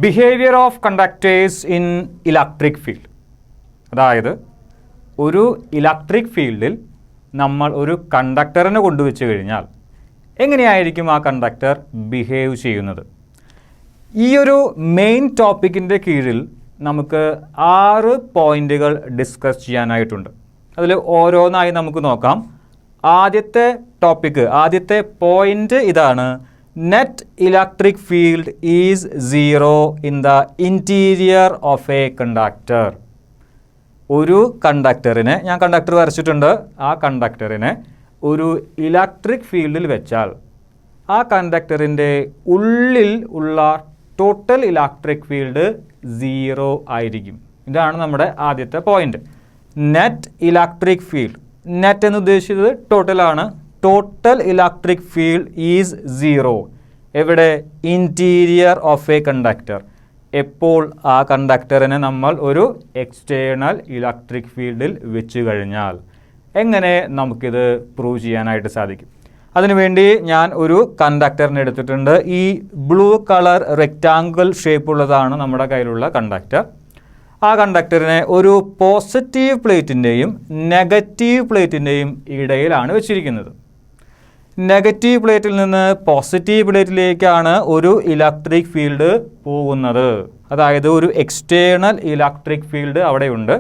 Behaviour of conductors in electric field. അതായത് ഒരു electric ഫീൽഡിൽ നമ്മൾ ഒരു കണ്ടക്ടറിനെ കൊണ്ടുവച്ച് കഴിഞ്ഞാൽ എങ്ങനെയായിരിക്കും ആ കണ്ടക്ടർ ബിഹേവ് ചെയ്യുന്നത്. ഈ ഒരു മെയിൻ ടോപ്പിക്കിൻ്റെ കീഴിൽ നമുക്ക് 6 പോയിൻ്റുകൾ ഡിസ്കസ് ചെയ്യാനായിട്ടുണ്ട്. അതിൽ ഓരോന്നായി നമുക്ക് നോക്കാം. ആദ്യത്തെ പോയിൻ്റ് ഇതാണ്: net electric field is 0 in the interior of a conductor. ഒരു കണ്ടക്ടറിനെ, ഞാൻ കണ്ടക്ടർ വരച്ചിട്ടുണ്ട്, ആ കണ്ടക്ടറിനെ ഒരു ഇലക്ട്രിക് ഫീൽഡിൽ വെച്ചാൽ ആ കണ്ടക്ടറിൻ്റെ ഉള്ളിൽ ഉള്ള ടോട്ടൽ ഇലക്ട്രിക് ഫീൽഡ് 0 ആയിരിക്കും. ഇതാണ് നമ്മുടെ ആദ്യത്തെ point. Net electric field, net എന്ന് ഉദ്ദേശിച്ചത് ടോട്ടലാണ്. ടോട്ടൽ ഇലക്ട്രിക് ഫീൽഡ് ഈസ് 0 എവിടെ? Interior of a conductor. എപ്പോൾ? ആ കണ്ടക്ടറിനെ നമ്മൾ ഒരു എക്സ്റ്റേണൽ ഇലക്ട്രിക് ഫീൽഡിൽ വെച്ച് കഴിഞ്ഞാൽ. എങ്ങനെ നമുക്കിത് പ്രൂവ് ചെയ്യാനായിട്ട് സാധിക്കും? അതിനുവേണ്ടി ഞാൻ ഒരു കണ്ടക്ടറിനെ എടുത്തിട്ടുണ്ട്. ഈ ബ്ലൂ കളർ റെക്റ്റാങ്കിൾ ഷേപ്പുള്ളതാണ് നമ്മുടെ കയ്യിലുള്ള കണ്ടക്ടർ. ആ കണ്ടക്ടറിനെ ഒരു പോസിറ്റീവ് പ്ലേറ്റിൻ്റെയും നെഗറ്റീവ് പ്ലേറ്റിൻ്റെയും ഇടയിലാണ് വെച്ചിരിക്കുന്നത്. നെഗറ്റീവ് പ്ലേറ്റിൽ നിന്ന് പോസിറ്റീവ് പ്ലേറ്റിലേക്കാണ് ഒരു ഇലക്ട്രിക് ഫീൽഡ് പോകുന്നത്. അതായത് ഒരു എക്സ്റ്റേണൽ ഇലക്ട്രിക് ഫീൽഡ് അവിടെയുണ്ട്.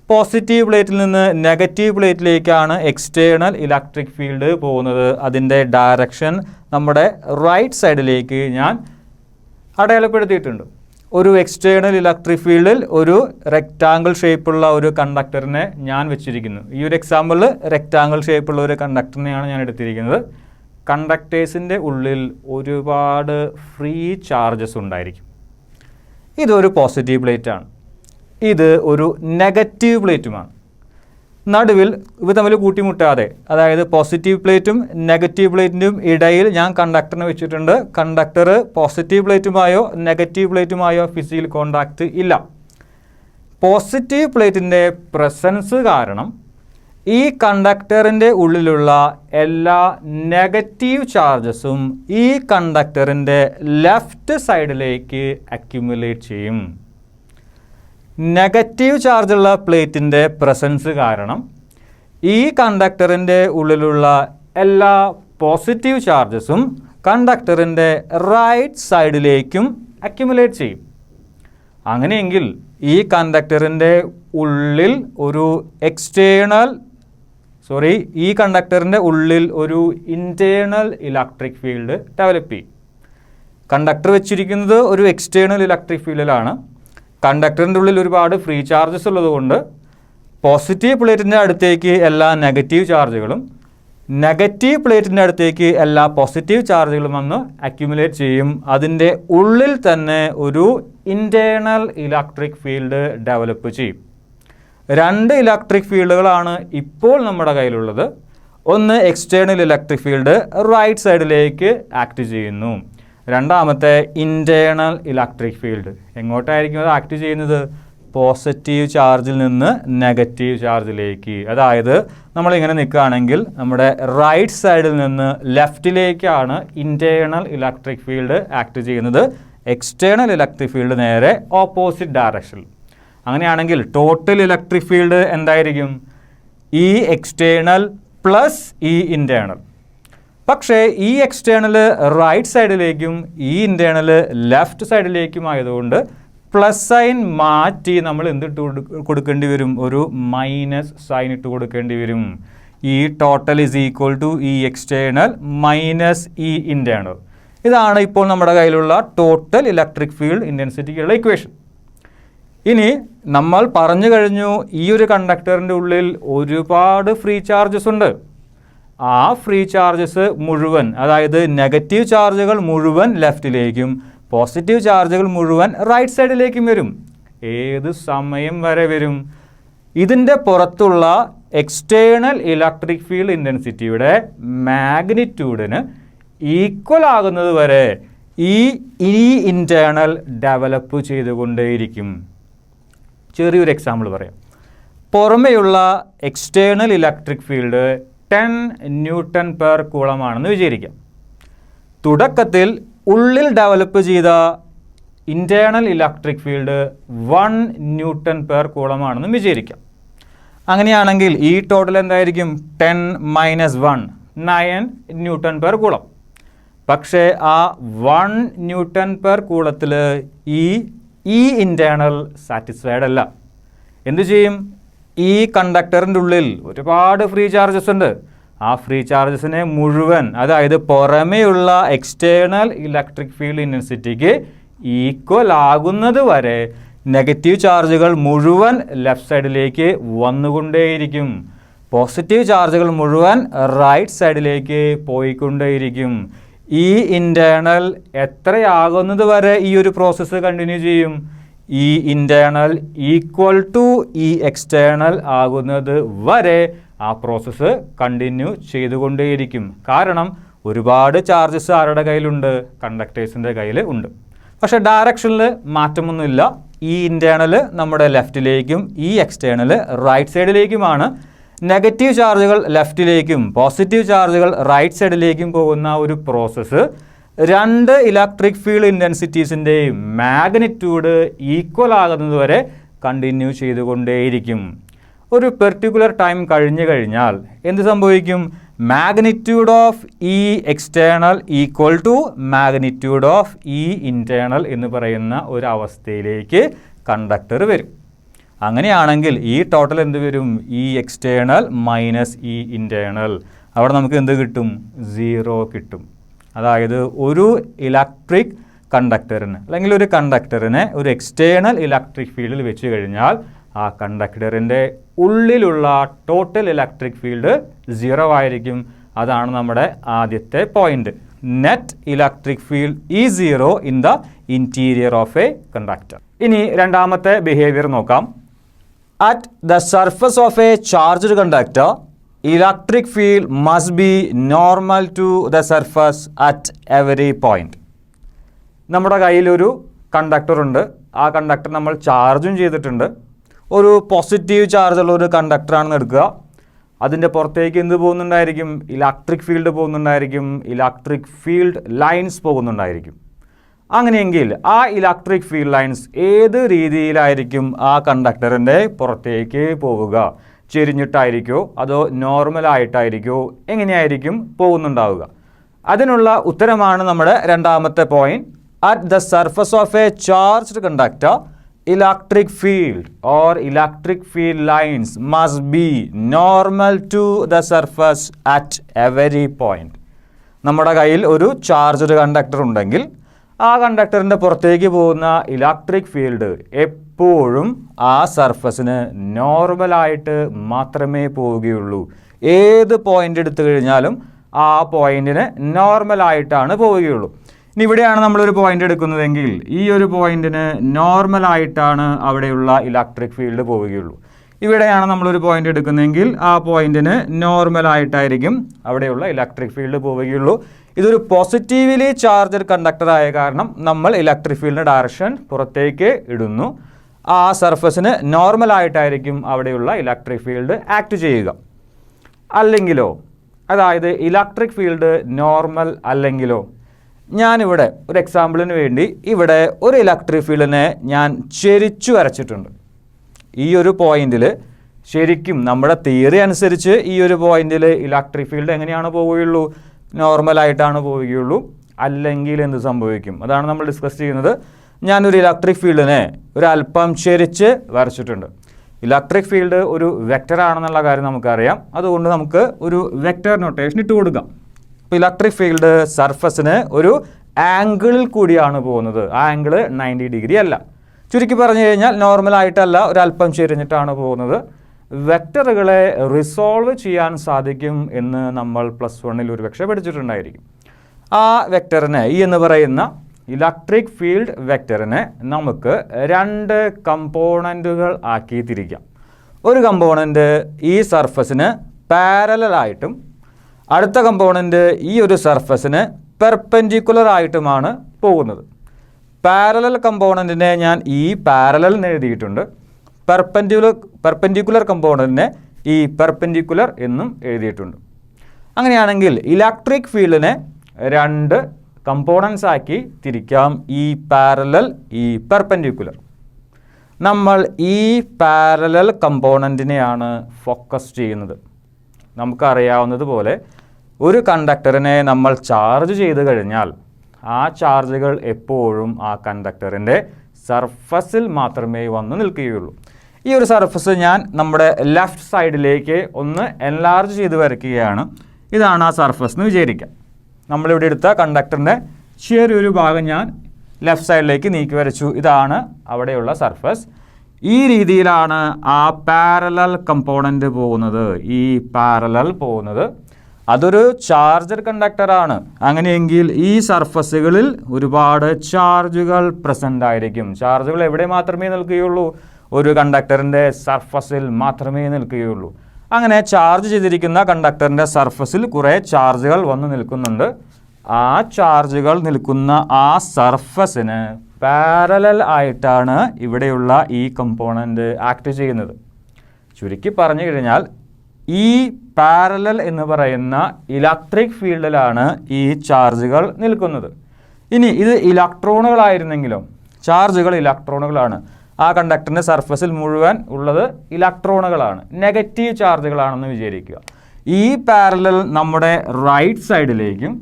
പോസിറ്റീവ് പ്ലേറ്റിൽ നിന്ന് നെഗറ്റീവ് പ്ലേറ്റിലേക്കാണ് എക്സ്റ്റേണൽ ഇലക്ട്രിക് ഫീൽഡ് പോകുന്നത്. അതിൻ്റെ ഡയറക്ഷൻ നമ്മുടെ റൈറ്റ് സൈഡിലേക്ക് ഞാൻ അടയാളപ്പെടുത്തിയിട്ടുണ്ട്. ഒരു എക്സ്റ്റേണൽ ഇലക്ട്രിക് ഫീൽഡിൽ ഒരു റെക്റ്റാങ്കിൾ ഷേപ്പുള്ള ഒരു കണ്ടക്ടറിനെ ഞാൻ വെച്ചിരിക്കുന്നു. ഈ ഒരു എക്സാമ്പിളിൽ റെക്റ്റാങ്കിൾ ഷേപ്പുള്ള ഒരു കണ്ടക്ടറിനെയാണ് ഞാൻ എടുത്തിരിക്കുന്നത്. കണ്ടക്ടേഴ്സിൻ്റെ ഉള്ളിൽ ഒരുപാട് ഫ്രീ ചാർജസ് ഉണ്ടായിരിക്കും. ഇതൊരു പോസിറ്റീവ് പ്ലേറ്റാണ്, ഇത് ഒരു നെഗറ്റീവ് പ്ലേറ്റുമാണ്. നടുവിൽ ഇവ തമ്മിൽ കൂട്ടിമുട്ടാതെ, അതായത് പോസിറ്റീവ് പ്ലേറ്റും നെഗറ്റീവ് പ്ലേറ്റിൻ്റെയും ഇടയിൽ ഞാൻ കണ്ടക്ടറിനെ വെച്ചിട്ടുണ്ട്. കണ്ടക്ടർ പോസിറ്റീവ് പ്ലേറ്റുമായോ നെഗറ്റീവ് പ്ലേറ്റുമായോ ഫിസിക്കൽ കോണ്ടാക്റ്റ് ഇല്ല. പോസിറ്റീവ് പ്ലേറ്റിൻ്റെ പ്രസൻസ് കാരണം ഈ കണ്ടക്ടറിൻ്റെ ഉള്ളിലുള്ള എല്ലാ നെഗറ്റീവ് ചാർജസും ഈ കണ്ടക്ടറിൻ്റെ ലെഫ്റ്റ് സൈഡിലേക്ക് അക്യുമുലേറ്റ് ചെയ്യും. നെഗറ്റീവ് ചാർജുള്ള പ്ലേറ്റിൻ്റെ പ്രസൻസ് കാരണം ഈ കണ്ടക്ടറിൻ്റെ ഉള്ളിലുള്ള എല്ലാ പോസിറ്റീവ് ചാർജസും കണ്ടക്ടറിൻ്റെ റൈറ്റ് സൈഡിലേക്കും അക്യുമുലേറ്റ് ചെയ്യും. അങ്ങനെയെങ്കിൽ ഈ കണ്ടക്ടറിൻ്റെ ഉള്ളിൽ ഒരു ഇൻറ്റേർണൽ ഇലക്ട്രിക് ഫീൽഡ് ഡെവലപ്പ് ചെയ്യും. കണ്ടക്ടർ വെച്ചിരിക്കുന്നത് ഒരു എക്സ്റ്റേണൽ ഇലക്ട്രിക് ഫീൽഡിലാണ്. കണ്ടക്ടറിൻ്റെ ഉള്ളിൽ ഒരുപാട് ഫ്രീ ചാർജസ് ഉള്ളതുകൊണ്ട് പോസിറ്റീവ് പ്ലേറ്റിൻ്റെ അടുത്തേക്ക് എല്ലാ നെഗറ്റീവ് ചാർജുകളും, നെഗറ്റീവ് പ്ലേറ്റിൻ്റെ അടുത്തേക്ക് എല്ലാ പോസിറ്റീവ് ചാർജുകളും വന്ന് അക്യുമുലേറ്റ് ചെയ്യും. അതിൻ്റെ ഉള്ളിൽ തന്നെ ഒരു ഇൻറ്റേർണൽ ഇലക്ട്രിക് ഫീൽഡ് ഡെവലപ്പ് ചെയ്യും. 2 ഇലക്ട്രിക് ഫീൽഡുകളാണ് ഇപ്പോൾ നമ്മുടെ കയ്യിലുള്ളത്. ഒന്ന് എക്സ്റ്റേണൽ ഇലക്ട്രിക് ഫീൽഡ് റൈറ്റ് സൈഡിലേക്ക് ആക്ട് ചെയ്യുന്നു. രണ്ടാമത്തെ ഇൻറ്റേർണൽ ഇലക്ട്രിക് ഫീൽഡ് എങ്ങോട്ടായിരിക്കും അത് ആക്ട് ചെയ്യുന്നത്? പോസിറ്റീവ് ചാർജിൽ നിന്ന് നെഗറ്റീവ് ചാർജിലേക്ക്. അതായത് നമ്മളിങ്ങനെ നിൽക്കുകയാണെങ്കിൽ നമ്മുടെ റൈറ്റ് സൈഡിൽ നിന്ന് ലെഫ്റ്റിലേക്കാണ് ഇൻറ്റേർണൽ ഇലക്ട്രിക് ഫീൽഡ് ആക്ട് ചെയ്യുന്നത്. എക്സ്റ്റേണൽ ഇലക്ട്രിക് ഫീൽഡ് നേരെ ഓപ്പോസിറ്റ് ഡയറക്ഷനിൽ. അങ്ങനെയാണെങ്കിൽ ടോട്ടൽ ഇലക്ട്രിക് ഫീൽഡ് എന്തായിരിക്കും? ഈ എക്സ്റ്റേണൽ പ്ലസ് ഈ ഇൻറ്റേർണൽ. പക്ഷേ ഈ എക്സ്റ്റേണൽ റൈറ്റ് സൈഡിലേക്കും ഈ ഇൻറ്റേർണൽ ലെഫ്റ്റ് സൈഡിലേക്കും ആയതുകൊണ്ട് പ്ലസ് സൈൻ മാറ്റി നമ്മൾ എന്തിട്ട് കൊടുക്കേണ്ടി വരും? ഒരു മൈനസ് സൈൻ ഇട്ട് കൊടുക്കേണ്ടി വരും. ഈ ടോട്ടൽ ഈസ് ഈക്വൽ ടു ഈ എക്സ്റ്റേണൽ മൈനസ് ഈ ഇൻറ്റേർണൽ. ഇതാണ് ഇപ്പോൾ നമ്മുടെ കയ്യിലുള്ള ടോട്ടൽ ഇലക്ട്രിക് ഫീൽഡ് ഇൻറ്റൻസിറ്റിക്കുള്ള ഇക്വേഷൻ. ഇനി നമ്മൾ പറഞ്ഞു കഴിഞ്ഞു ഈ ഒരു കണ്ടക്ടറിൻ്റെ ഉള്ളിൽ ഒരുപാട് ഫ്രീ ചാർജസ് ഉണ്ട്. ആ ഫ്രീ ചാർജസ് മുഴുവൻ, അതായത് നെഗറ്റീവ് ചാർജുകൾ മുഴുവൻ ലെഫ്റ്റിലേക്കും പോസിറ്റീവ് ചാർജുകൾ മുഴുവൻ റൈറ്റ് സൈഡിലേക്കും വരും. ഏത് സമയം വരെ വരും? ഇതിൻ്റെ പുറത്തുള്ള എക്സ്റ്റേണൽ ഇലക്ട്രിക് ഫീൽഡ് ഇൻറ്റൻസിറ്റിയുടെ മാഗ്നിറ്റ്യൂഡിന് ഈക്വൽ ആകുന്നത് വരെ ഈ ഇൻറ്റേർണൽ ഡെവലപ്പ് ചെയ്തുകൊണ്ടേയിരിക്കും. ചെറിയൊരു എക്സാമ്പിൾ പറയാം. പുറമെയുള്ള external electric field 10 newton per കൂളമാണെന്ന് വിചാരിക്കാം. തുടക്കത്തിൽ ഉള്ളിൽ ഡെവലപ്പ് ചെയ്ത internal electric field 1 newton per coulomb ആണെന്ന് വിചാരിക്കാം. അങ്ങനെയാണെങ്കിൽ ഈ ടോട്ടൽ എന്തായിരിക്കും? 10 - 1 9 ന്യൂട്ടൺ പെർ കൂളം. പക്ഷേ ആ 1 ന്യൂട്ടൺ പെർ കൂളത്തിൽ ഈ ഇൻറ്റേർണൽ സാറ്റിസ്ഫൈഡ് അല്ല. എന്തു ചെയ്യും? ഈ കണ്ടക്ടറിൻ്റെ ഉള്ളിൽ ഒരുപാട് ഫ്രീ ചാർജസ് ഉണ്ട്. ആ ഫ്രീ ചാർജസിനെ മുഴുവൻ, അതായത് പുറമേയുള്ള എക്സ്റ്റേണൽ ഇലക്ട്രിക് ഫീൽഡ് ഇൻറ്റൻസിറ്റിക്ക് ഈക്വൽ ആകുന്നത് വരെ നെഗറ്റീവ് ചാർജുകൾ മുഴുവൻ ലെഫ്റ്റ് സൈഡിലേക്ക് വന്നുകൊണ്ടേയിരിക്കും. പോസിറ്റീവ് ചാർജുകൾ മുഴുവൻ റൈറ്റ് സൈഡിലേക്ക് പോയിക്കൊണ്ടേയിരിക്കും. ഈ ഇൻറ്റേർണൽ എത്രയാകുന്നത് വരെ ഈ ഒരു പ്രോസസ്സ് കണ്ടിന്യൂ ചെയ്യും? ഈ ഇൻറ്റേർണൽ ഈക്വൽ ടു ഈ എക്സ്റ്റേണൽ ആകുന്നത് വരെ ആ പ്രോസസ്സ് കണ്ടിന്യൂ ചെയ്തുകൊണ്ടേയിരിക്കും. കാരണം ഒരുപാട് ചാർജസ് ആരുടെ കയ്യിലുണ്ട്? കണ്ടക്ടേഴ്സിൻ്റെ കയ്യിൽ ഉണ്ട്. പക്ഷേ ഡയറക്ഷനിൽ മാറ്റമൊന്നുമില്ല. ഈ ഇൻറ്റേർണൽ നമ്മുടെ ലെഫ്റ്റിലേക്കും ഈ എക്സ്റ്റേണൽ റൈറ്റ് സൈഡിലേക്കുമാണ്. നെഗറ്റീവ് ചാർജുകൾ ലെഫ്റ്റിലേക്കും പോസിറ്റീവ് ചാർജുകൾ റൈറ്റ് സൈഡിലേക്കും പോകുന്ന ഒരു പ്രോസസ്സ് 2 ഇലക്ട്രിക് ഫീൽഡ് ഇൻറ്റൻസിറ്റീസിൻ്റെ മാഗ്നിറ്റ്യൂഡ് ഈക്വൽ ആകുന്നത് വരെ കണ്ടിന്യൂ ചെയ്തുകൊണ്ടേയിരിക്കും. ഒരു പെർട്ടിക്കുലർ ടൈം കഴിഞ്ഞു കഴിഞ്ഞാൽ എന്ത് സംഭവിക്കും? Magnitude of E external equal to magnitude of E internal എന്ന് പറയുന്ന ഒരു അവസ്ഥയിലേക്ക് കണ്ടക്ടർ വരും. അങ്ങനെയാണെങ്കിൽ ഈ ടോട്ടൽ എന്ത് വരും? E external minus E internal. അവിടെ നമുക്ക് എന്ത് കിട്ടും? 0 കിട്ടും. അതായത് ഒരു ഇലക്ട്രിക് കണ്ടക്ടറിന് അല്ലെങ്കിൽ ഒരു കണ്ടക്ടറിനെ ഒരു എക്സ്റ്റേണൽ ഇലക്ട്രിക് ഫീൽഡിൽ വെച്ച് കഴിഞ്ഞാൽ ആ കണ്ടക്ടറിൻ്റെ ഉള്ളിലുള്ള ടോട്ടൽ ഇലക്ട്രിക് ഫീൽഡ് 0 ആയിരിക്കും. അതാണ് നമ്മുടെ ആദ്യത്തെ point. Net electric field is 0 in the interior of a conductor. ഇനി രണ്ടാമത്തെ ബിഹേവിയർ നോക്കാം. At the surface of a charged conductor electric field must be normal to the surface at every point. നമ്മുടെ കയ്യിലൊരു കണ്ടക്ടറുണ്ട്. ആ കണ്ടക്ടർ നമ്മൾ ചാർജും ചെയ്തിട്ടുണ്ട്. ഒരു പോസിറ്റീവ് ചാർജുള്ള ഒരു കണ്ടക്ടറാണെന്ന് എടുക്കുക. അതിൻ്റെ പുറത്തേക്ക് എന്ത് പോകുന്നുണ്ടായിരിക്കും? ഇലക്ട്രിക് ഫീൽഡ് പോകുന്നുണ്ടായിരിക്കും. ഇലക്ട്രിക് ഫീൽഡ് ലൈൻസ് പോകുന്നുണ്ടായിരിക്കും. അങ്ങനെയെങ്കിൽ ആ ഇലക്ട്രിക് ഫീൽഡ് ലൈൻസ് ഏത് രീതിയിലായിരിക്കും ആ കണ്ടക്ടറിൻ്റെ പുറത്തേക്ക് പോവുക? ചെരിഞ്ഞിട്ടായിരിക്കോ അതോ നോർമലായിട്ടായിരിക്കോ? എങ്ങനെയായിരിക്കും പോകുന്നുണ്ടാവുക? അതിനുള്ള ഉത്തരമാണ് നമ്മുടെ രണ്ടാമത്തെ point. At the surface of a charged conductor electric field or electric field lines must be normal to the surface at every point. നമ്മുടെ കയ്യിൽ ഒരു ചാർജ്ഡ് കണ്ടക്ടർ ഉണ്ടെങ്കിൽ ആ കണ്ടക്ടറിൻ്റെ പുറത്തേക്ക് പോകുന്ന ഇലക്ട്രിക് ഫീൽഡ് എപ്പോഴും ആ സർഫസിന് നോർമലായിട്ട് മാത്രമേ പോവുകയുള്ളൂ. ഏത് പോയിൻ്റ് എടുത്തു കഴിഞ്ഞാലും ആ പോയിൻറ്റിന് നോർമലായിട്ടാണ് പോവുകയുള്ളൂ. ഇനി ഇവിടെയാണ് നമ്മളൊരു പോയിൻ്റ് എടുക്കുന്നതെങ്കിൽ ഈ ഒരു പോയിൻറ്റിന് നോർമലായിട്ടാണ് അവിടെയുള്ള ഇലക്ട്രിക് ഫീൽഡ് പോവുകയുള്ളൂ. ഇവിടെയാണ് നമ്മളൊരു പോയിൻ്റ് എടുക്കുന്നതെങ്കിൽ ആ പോയിൻറ്റിന് നോർമലായിട്ടായിരിക്കും അവിടെയുള്ള ഇലക്ട്രിക് ഫീൽഡ് പോവുകയുള്ളൂ. ഇതൊരു പോസിറ്റീവ്ലി ചാർജഡ് കണ്ടക്ടർ ആയ കാരണം നമ്മൾ ഇലക്ട്രിക് ഫീൽഡിൻ്റെ ഡയറക്ഷൻ പുറത്തേക്ക് ഇടുന്നു. ആ സർഫസിന് നോർമലായിട്ടായിരിക്കും അവിടെയുള്ള ഇലക്ട്രിക് ഫീൽഡ് ആക്ട് ചെയ്യുക. അല്ലെങ്കിലോ, അതായത് ഇലക്ട്രിക് ഫീൽഡ് നോർമൽ അല്ലെങ്കിലോ, ഞാനിവിടെ ഒരു എക്സാമ്പിളിന് വേണ്ടി ഇവിടെ ഒരു ഇലക്ട്രിക് ഫീൽഡിനെ ഞാൻ ചെരിച്ചു വരച്ചിട്ടുണ്ട്. ഈ ഒരു പോയിന്റിൽ ശരിക്കും നമ്മുടെ തിയറി അനുസരിച്ച് ഈ ഒരു പോയിന്റിൽ ഇലക്ട്രിക് ഫീൽഡ് എങ്ങനെയാണ് പോവുകയുള്ളൂ? നോർമലായിട്ടാണ് പോവുകയുള്ളൂ. അല്ലെങ്കിൽ എന്ത് സംഭവിക്കും? അതാണ് നമ്മൾ ഡിസ്കസ് ചെയ്യുന്നത്. ഞാനൊരു ഇലക്ട്രിക് ഫീൽഡിനെ ഒരു അല്പം ചെരിച്ച് വരച്ചിട്ടുണ്ട്. ഇലക്ട്രിക് ഫീൽഡ് ഒരു വെക്റ്ററാണെന്നുള്ള കാര്യം നമുക്കറിയാം. അതുകൊണ്ട് നമുക്ക് ഒരു വെക്റ്റർ നൊട്ടേഷൻ ഇട്ട് കൊടുക്കാം. അപ്പോൾ ഇലക്ട്രിക് ഫീൽഡ് സർഫസിന് ഒരു ആംഗിളിൽ കൂടിയാണ് പോകുന്നത്. ആ ആംഗിൾ 90 ഡിഗ്രി അല്ല. ചുരുക്കി പറഞ്ഞു കഴിഞ്ഞാൽ നോർമലായിട്ടല്ല, ഒരല്പം ചെരിഞ്ഞിട്ടാണ് പോകുന്നത്. വെക്റ്ററുകളെ റിസോൾവ് ചെയ്യാൻ സാധിക്കും എന്ന് നമ്മൾ +1 ഒരുപക്ഷെ പഠിച്ചിട്ടുണ്ടായിരിക്കും. ആ വെക്റ്ററിനെ ഈ എന്ന് പറയുന്ന ഇലക്ട്രിക് ഫീൽഡ് വെക്റ്ററിനെ നമുക്ക് 2 കമ്പോണൻറ്റുകൾ ആക്കി തിരിക്കാം. ഒരു കമ്പോണൻറ്റ് ഈ സർഫസിന് പാരലലായിട്ടും അടുത്ത കമ്പോണൻറ്റ് ഈ ഒരു സർഫസിന് പെർപെൻഡിക്കുലർ ആയിട്ടുമാണ് പോകുന്നത്. പാരലൽ കമ്പോണൻറ്റിനെ ഞാൻ ഈ പാരലൽ എന്ന് എഴുതിയിട്ടുണ്ട്. പെർപെൻഡിക്കുലർ കമ്പോണൻറ്റിനെ ഈ പെർപെൻഡിക്കുലർ എന്നും എഴുതിയിട്ടുണ്ട്. അങ്ങനെയാണെങ്കിൽ ഇലക്ട്രിക് ഫീൽഡിനെ 2 കമ്പോണൻസ് ആക്കി തിരിക്കാം, ഈ പാരലൽ, ഈ പെർപെൻഡിക്കുലർ. നമ്മൾ ഈ പാരലൽ കമ്പോണൻറ്റിനെയാണ് ഫോക്കസ് ചെയ്യുന്നത്. നമുക്കറിയാവുന്നതുപോലെ ഒരു കണ്ടക്ടറിനെ നമ്മൾ ചാർജ് ചെയ്ത് കഴിഞ്ഞാൽ ആ ചാർജുകൾ എപ്പോഴും ആ കണ്ടക്ടറിൻ്റെ സർഫസിൽ മാത്രമേ വന്ന് നിൽക്കുകയുള്ളൂ. ഈ ഒരു സർഫസ് ഞാൻ നമ്മുടെ ലെഫ്റ്റ് സൈഡിലേക്ക് ഒന്ന് എൻലാർജ് ചെയ്ത് വരയ്ക്കുകയാണ്. ഇതാണ് ആ സർഫസ് എന്ന് വിചാരിക്കാം. നമ്മളിവിടെ എടുത്ത കണ്ടക്ടറിൻ്റെ ചെറിയൊരു ഭാഗം ഞാൻ ലെഫ്റ്റ് സൈഡിലേക്ക് നീക്കി വരച്ചു. ഇതാണ് അവിടെയുള്ള സർഫസ്. ഈ രീതിയിലാണ് ആ പാരലൽ കമ്പോണൻ്റ് പോകുന്നത്. ഈ പാരലൽ പോകുന്നത് അതൊരു ചാർജർ കണ്ടക്ടറാണ്. അങ്ങനെയെങ്കിൽ ഈ സർഫസുകളിൽ ഒരുപാട് ചാർജുകൾ പ്രസൻ്റ് ആയിരിക്കും. ചാർജുകൾ എവിടെ മാത്രമേ നിൽക്കുകയുള്ളൂ? ഒരു കണ്ടക്ടറിൻ്റെ സർഫസിൽ മാത്രമേ നിൽക്കുകയുള്ളൂ. അങ്ങനെ ചാർജ് ചെയ്തിരിക്കുന്ന കണ്ടക്ടറിൻ്റെ സർഫസിൽ കുറേ ചാർജുകൾ വന്ന് നിൽക്കുന്നുണ്ട്. ആ ചാർജുകൾ നിൽക്കുന്ന ആ സർഫസിന് പാരലൽ ആയിട്ടാണ് ഇവിടെയുള്ള ഈ കമ്പോണൻ്റ് ആക്ട് ചെയ്യുന്നത്. ചുരുക്കി പറഞ്ഞു കഴിഞ്ഞാൽ ഈ പാരലൽ എന്ന് പറയുന്ന ഇലക്ട്രിക് ഫീൽഡിലാണ് ഈ ചാർജുകൾ നിൽക്കുന്നത്. ഇനി ഇത് ഇലക്ട്രോണുകളായിരുന്നെങ്കിലോ? ചാർജുകൾ ഇലക്ട്രോണുകളാണ്. ആ കണ്ടക്ടറിൻ്റെ സർഫസിൽ മുഴുവൻ ഉള്ളത് ഇലക്ട്രോണുകളാണ്, നെഗറ്റീവ് ചാർജുകളാണെന്ന് വിചാരിക്കുക. ഈ പാരലൽ നമ്മുടെ റൈറ്റ് സൈഡിലേക്കും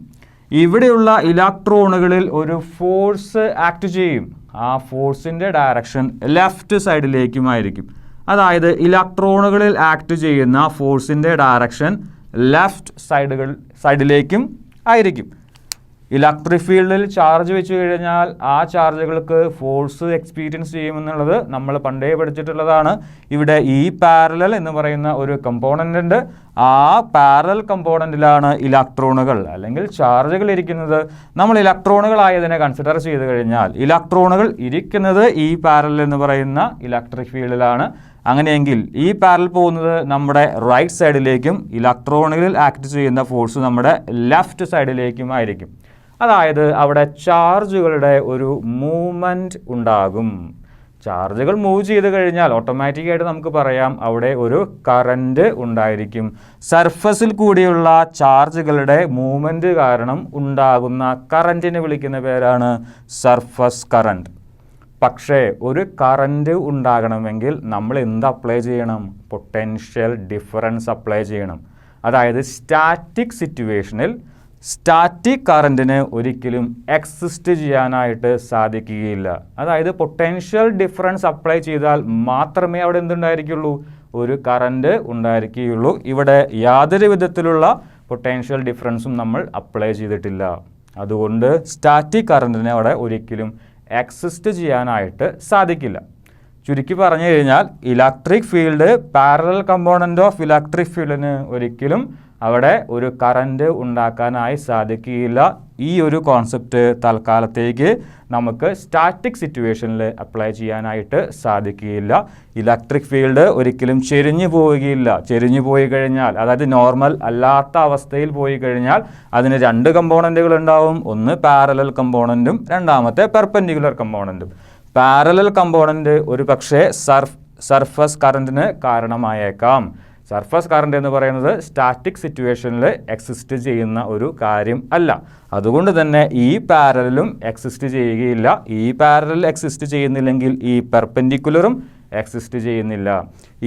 ഇവിടെയുള്ള ഇലക്ട്രോണുകളിൽ ഒരു ഫോഴ്സ് ആക്ട് ചെയ്യും. ആ ഫോഴ്സിൻ്റെ ഡയറക്ഷൻ ലെഫ്റ്റ് സൈഡിലേക്കുമായിരിക്കും. അതായത് ഇലക്ട്രോണുകളിൽ ആക്ട് ചെയ്യുന്ന ഫോഴ്സിൻ്റെ ഡയറക്ഷൻ ലെഫ്റ്റ് സൈഡിലേക്കും ആയിരിക്കും. ഇലക്ട്രിക് ഫീൽഡിൽ ചാർജ് വെച്ച് കഴിഞ്ഞാൽ ആ ചാർജുകൾക്ക് ഫോഴ്സ് എക്സ്പീരിയൻസ് ചെയ്യുമെന്നുള്ളത് നമ്മൾ പണ്ടേ പഠിച്ചിട്ടുള്ളതാണ്. ഇവിടെ ഈ പാരലൽ എന്ന് പറയുന്ന ഒരു കമ്പോണൻ്റ് ഉണ്ട്. ആ പാരലൽ കമ്പോണൻറ്റിലാണ് ഇലക്ട്രോണുകൾ അല്ലെങ്കിൽ ചാർജുകൾ ഇരിക്കുന്നത്. നമ്മൾ ഇലക്ട്രോണുകളായതിനെ കൺസിഡർ ചെയ്ത് കഴിഞ്ഞാൽ ഇലക്ട്രോണുകൾ ഇരിക്കുന്നത് ഈ പാരലൽ എന്ന് പറയുന്ന ഇലക്ട്രിക് ഫീൽഡിലാണ്. അങ്ങനെയെങ്കിൽ ഈ പാരലൽ പോകുന്നത് നമ്മുടെ റൈറ്റ് സൈഡിലേക്കും ഇലക്ട്രോണുകളിൽ ആക്ട് ചെയ്യുന്ന ഫോഴ്സ് നമ്മുടെ ലെഫ്റ്റ് സൈഡിലേക്കും ആയിരിക്കും. അതായത് അവിടെ ചാർജുകളുടെ ഒരു മൂവ്മെൻറ്റ് ഉണ്ടാകും. ചാർജുകൾ മൂവ് ചെയ്ത് കഴിഞ്ഞാൽ ഓട്ടോമാറ്റിക്കായിട്ട് നമുക്ക് പറയാം അവിടെ ഒരു കറൻറ്റ് ഉണ്ടായിരിക്കും. സർഫസിൽ കൂടിയുള്ള ചാർജുകളുടെ മൂവ്മെൻറ്റ് കാരണം ഉണ്ടാകുന്ന കറൻറ്റിനെ വിളിക്കുന്ന പേരാണ് സർഫസ് കറൻറ്റ്. പക്ഷേ ഒരു കറൻറ്റ് ഉണ്ടാകണമെങ്കിൽ നമ്മൾ എന്ത് അപ്ലൈ ചെയ്യണം? പൊട്ടൻഷ്യൽ ഡിഫറൻസ് അപ്ലൈ ചെയ്യണം. അതായത് സ്റ്റാറ്റിക് സിറ്റുവേഷനിൽ സ്റ്റാറ്റിക് കറൻറ്റിന് ഒരിക്കലും എക്സിസ്റ്റ് ചെയ്യാനായിട്ട് സാധിക്കുകയില്ല. അതായത് പൊട്ടൻഷ്യൽ ഡിഫറൻസ് അപ്ലൈ ചെയ്താൽ മാത്രമേ അവിടെ എന്തുണ്ടായിരിക്കുള്ളൂ? ഒരു കറൻറ്റ് ഉണ്ടായിരിക്കുകയുള്ളൂ. ഇവിടെ യാതൊരു വിധത്തിലുള്ള പൊട്ടൻഷ്യൽ ഡിഫറൻസും നമ്മൾ അപ്ലൈ ചെയ്തിട്ടില്ല. അതുകൊണ്ട് സ്റ്റാറ്റിക് കറൻറ്റിനെ അവിടെ ഒരിക്കലും എക്സിസ്റ്റ് ചെയ്യാനായിട്ട് സാധിക്കില്ല. ചുരുക്കി പറഞ്ഞു കഴിഞ്ഞാൽ electric field parallel component of electric ഫീൽഡിന് ഒരിക്കലും അവിടെ ഒരു കറൻറ്റ് ഉണ്ടാക്കാനായി സാധിക്കുകയില്ല. ഈ ഒരു കോൺസെപ്റ്റ് തൽക്കാലത്തേക്ക് നമുക്ക് സ്റ്റാറ്റിക് സിറ്റുവേഷനിൽ അപ്ലൈ ചെയ്യാനായിട്ട് സാധിക്കുകയില്ല. ഇലക്ട്രിക് ഫീൽഡ് ഒരിക്കലും ചെരിഞ്ഞു പോവുകയില്ല. ചെരിഞ്ഞു പോയി കഴിഞ്ഞാൽ, അതായത് നോർമൽ അല്ലാത്ത അവസ്ഥയിൽ പോയി കഴിഞ്ഞാൽ അതിന് രണ്ട് കമ്പോണൻറ്റുകൾ ഉണ്ടാവും. ഒന്ന് പാരലൽ കമ്പോണൻറ്റും രണ്ടാമത്തെ പെർപെൻഡിക്കുലർ കമ്പോണൻറ്റും. പാരലൽ കമ്പോണൻറ്റ് ഒരു പക്ഷേ സർഫസ് കറൻറ്റിന് കാരണമായേക്കാം. സർഫസ് കറൻറ്റ് എന്ന് പറയുന്നത് സ്റ്റാറ്റിക് സിറ്റുവേഷനിൽ എക്സിസ്റ്റ് ചെയ്യുന്ന ഒരു കാര്യം അല്ല. അതുകൊണ്ട് തന്നെ ഈ പാരലലും എക്സിസ്റ്റ് ചെയ്യുകയില്ല. ഈ പാരലൽ എക്സിസ്റ്റ് ചെയ്യുന്നില്ലെങ്കിൽ ഈ പെർപെൻഡിക്കുലറും എക്സിസ്റ്റ് ചെയ്യുന്നില്ല.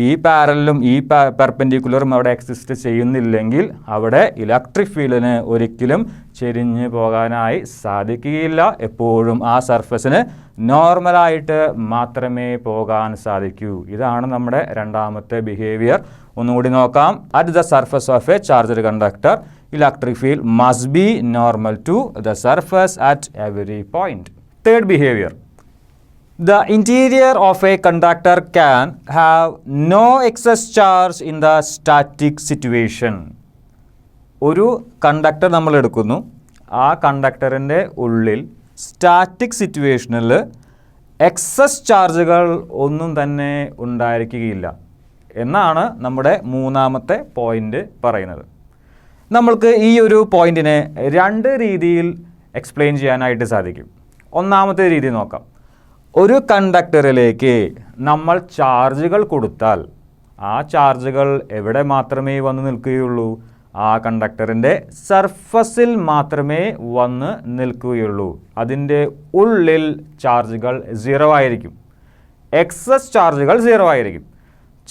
ഈ പാരലലും ഈ പെർപെൻഡിക്കുലറും അവിടെ എക്സിസ്റ്റ് ചെയ്യുന്നില്ലെങ്കിൽ അവിടെ ഇലക്ട്രിക് ഫീൽഡിന് ഒരിക്കലും ചെരിഞ്ഞു പോകാനായി സാധിക്കുകയില്ല. എപ്പോഴും ആ സർഫസിന് നോർമലായിട്ട് മാത്രമേ പോകാൻ സാധിക്കൂ. ഇതാണ് നമ്മുടെ രണ്ടാമത്തെ ബിഹേവിയർ. ഒന്നുകൂടി നോക്കാം. At the surface of a charged conductor electric field must be normal to the surface at every point. Third behaviour. The interior of a conductor can have no excess charge in the static situation. ഒരു conductor നമ്മൾ എടുക്കുന്നു. ആ കണ്ടക്ടറിൻ്റെ ഉള്ളിൽ static സിറ്റുവേഷനിൽ excess ചാർജുകൾ ഒന്നും തന്നെ ഉണ്ടായിരിക്കുകയില്ല എന്നാണ് നമ്മുടെ മൂന്നാമത്തെ പോയിൻ്റ് പറയുന്നത്. നമ്മൾക്ക് ഈ ഒരു പോയിൻറ്റിനെ രണ്ട് രീതിയിൽ എക്സ്പ്ലെയിൻ ചെയ്യാനായിട്ട് സാധിക്കും. ഒന്നാമത്തെ രീതി നോക്കാം. ഒരു കണ്ടക്ടറിലേക്ക് നമ്മൾ ചാർജുകൾ കൊടുത്താൽ ആ ചാർജുകൾ എവിടെ മാത്രമേ വന്ന് നിൽക്കുകയുള്ളൂ? ആ കണ്ടക്ടറിൻ്റെ സർഫസിൽ മാത്രമേ വന്ന് നിൽക്കുകയുള്ളൂ. അതിൻ്റെ ഉള്ളിൽ ചാർജുകൾ 0 ആയിരിക്കും. എക്സസ് ചാർജുകൾ 0 ആയിരിക്കും.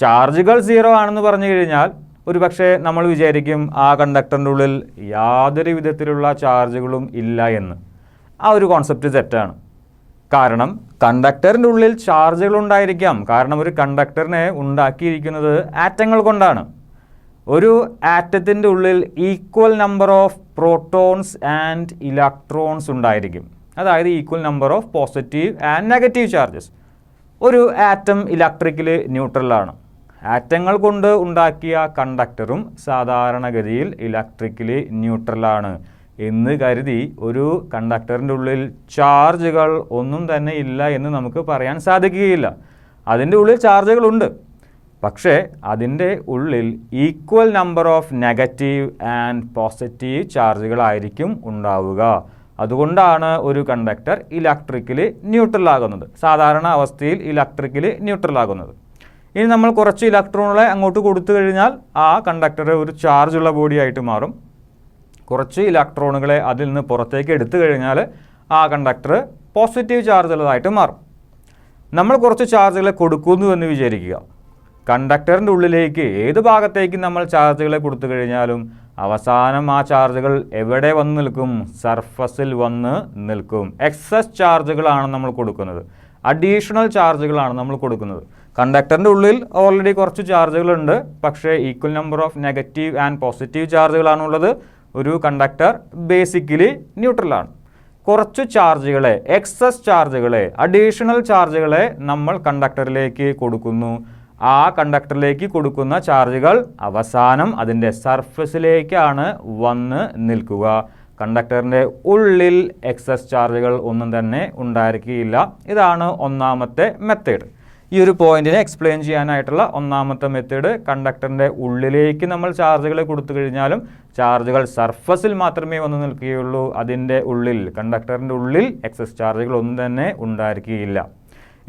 ചാർജുകൾ 0 ആണെന്ന് പറഞ്ഞു കഴിഞ്ഞാൽ ഒരു പക്ഷേ നമ്മൾ വിചാരിക്കും ആ കണ്ടക്ടറിൻ്റെ ഉള്ളിൽ യാതൊരു വിധത്തിലുള്ള ചാർജുകളും ഇല്ല എന്ന്. ആ ഒരു കോൺസെപ്റ്റ് തെറ്റാണ്. കാരണം കണ്ടക്ടറിൻ്റെ ഉള്ളിൽ ചാർജുകൾ ഉണ്ടായിരിക്കാം. കാരണം ഒരു കണ്ടക്ടറിനെ ഉണ്ടാക്കിയിരിക്കുന്നത് ആറ്റങ്ങൾ കൊണ്ടാണ്. ഒരു ആറ്റത്തിൻ്റെ ഉള്ളിൽ equal number of protons and electrons ഉണ്ടായിരിക്കും. അതായത് equal number of positive and negative charges. ഒരു ആറ്റം ഇലക്ട്രിക്കലി ന്യൂട്രലാണ്. ആറ്റങ്ങൾ കൊണ്ട് ഉണ്ടാക്കിയ കണ്ടക്ടറും സാധാരണഗതിയിൽ ഇലക്ട്രിക്കലി ന്യൂട്രലാണ് എന്ന് കരുതി ഒരു കണ്ടക്ടറിൻ്റെ ഉള്ളിൽ ചാർജുകൾ ഒന്നും തന്നെ ഇല്ല എന്ന് നമുക്ക് പറയാൻ സാധിക്കുകയില്ല. അതിൻ്റെ ഉള്ളിൽ ചാർജുകളുണ്ട്. പക്ഷേ അതിൻ്റെ ഉള്ളിൽ equal number of negative and positive ചാർജുകളായിരിക്കും ഉണ്ടാവുക. അതുകൊണ്ടാണ് ഒരു കണ്ടക്ടർ ഇലക്ട്രിക്കലി ന്യൂട്രൽ ആകുന്നത്, സാധാരണ അവസ്ഥയിൽ ഇലക്ട്രിക്കലി ന്യൂട്രൽ ആകുന്നത്. ഇനി നമ്മൾ കുറച്ച് ഇലക്ട്രോണുകളെ അങ്ങോട്ട് കൊടുത്തു കഴിഞ്ഞാൽ ആ കണ്ടക്ടർ ഒരു ചാർജുള്ള ബോഡിയായിട്ട് മാറും. കുറച്ച് ഇലക്ട്രോണുകളെ അതിൽ നിന്ന് പുറത്തേക്ക് എടുത്തു കഴിഞ്ഞാൽ ആ കണ്ടക്ടർ പോസിറ്റീവ് ചാർജ് ഉള്ളതായിട്ട് മാറും. നമ്മൾ കുറച്ച് ചാർജുകളെ കൊടുക്കുന്നു എന്ന് വിചാരിക്കുക. കണ്ടക്ടറിൻ്റെ ഉള്ളിലേക്ക് ഏത് ഭാഗത്തേക്ക് നമ്മൾ ചാർജുകളെ കൊടുത്തു കഴിഞ്ഞാലും അവസാനം ആ ചാർജുകൾ എവിടെ വന്ന് നിൽക്കും? സർഫസിൽ വന്ന് നിൽക്കും. എക്സസ് ചാർജുകളാണ് നമ്മൾ കൊടുക്കുന്നത്, അഡീഷണൽ ചാർജുകളാണ് നമ്മൾ കൊടുക്കുന്നത്. കണ്ടക്ടറിൻ്റെ ഉള്ളിൽ ഓൾറെഡി കുറച്ച് ചാർജുകളുണ്ട്, പക്ഷേ equal number of negative and positive ചാർജുകളാണുള്ളത്. ഒരു കണ്ടക്ടർ ബേസിക്കലി ന്യൂട്രലാണ്. കുറച്ച് ചാർജുകളെ, എക്സസ് ചാർജുകളെ, അഡീഷണൽ ചാർജുകളെ നമ്മൾ കണ്ടക്ടറിലേക്ക് കൊടുക്കുന്നു. ആ കണ്ടക്ടറിലേക്ക് കൊടുക്കുന്ന ചാർജുകൾ അവസാനം അതിൻ്റെ സർഫസിലേക്കാണ് വന്ന് നിൽക്കുക. കണ്ടക്ടറിൻ്റെ ഉള്ളിൽ എക്സസ് ചാർജുകൾ ഒന്നും തന്നെ ഉണ്ടായിരിക്കുകയില്ല. ഇതാണ് ഒന്നാമത്തെ മെത്തേഡ്. ഈ ഒരു പോയിന്റിനെ എക്സ്പ്ലെയിൻ ചെയ്യാനായിട്ടുള്ള ഒന്നാമത്തെ മെത്തേഡ്, കണ്ടക്ടറിൻ്റെ ഉള്ളിലേക്ക് നമ്മൾ ചാർജുകളെ കൊടുത്തു കഴിഞ്ഞാലും ചാർജുകൾ സർഫസിൽ മാത്രമേ വന്ന് നിൽക്കുകയുള്ളൂ. അതിൻ്റെ ഉള്ളിൽ, കണ്ടക്ടറിൻ്റെ ഉള്ളിൽ എക്സസ് ചാർജുകൾ ഒന്നും തന്നെ ഉണ്ടായിരിക്കുകയില്ല.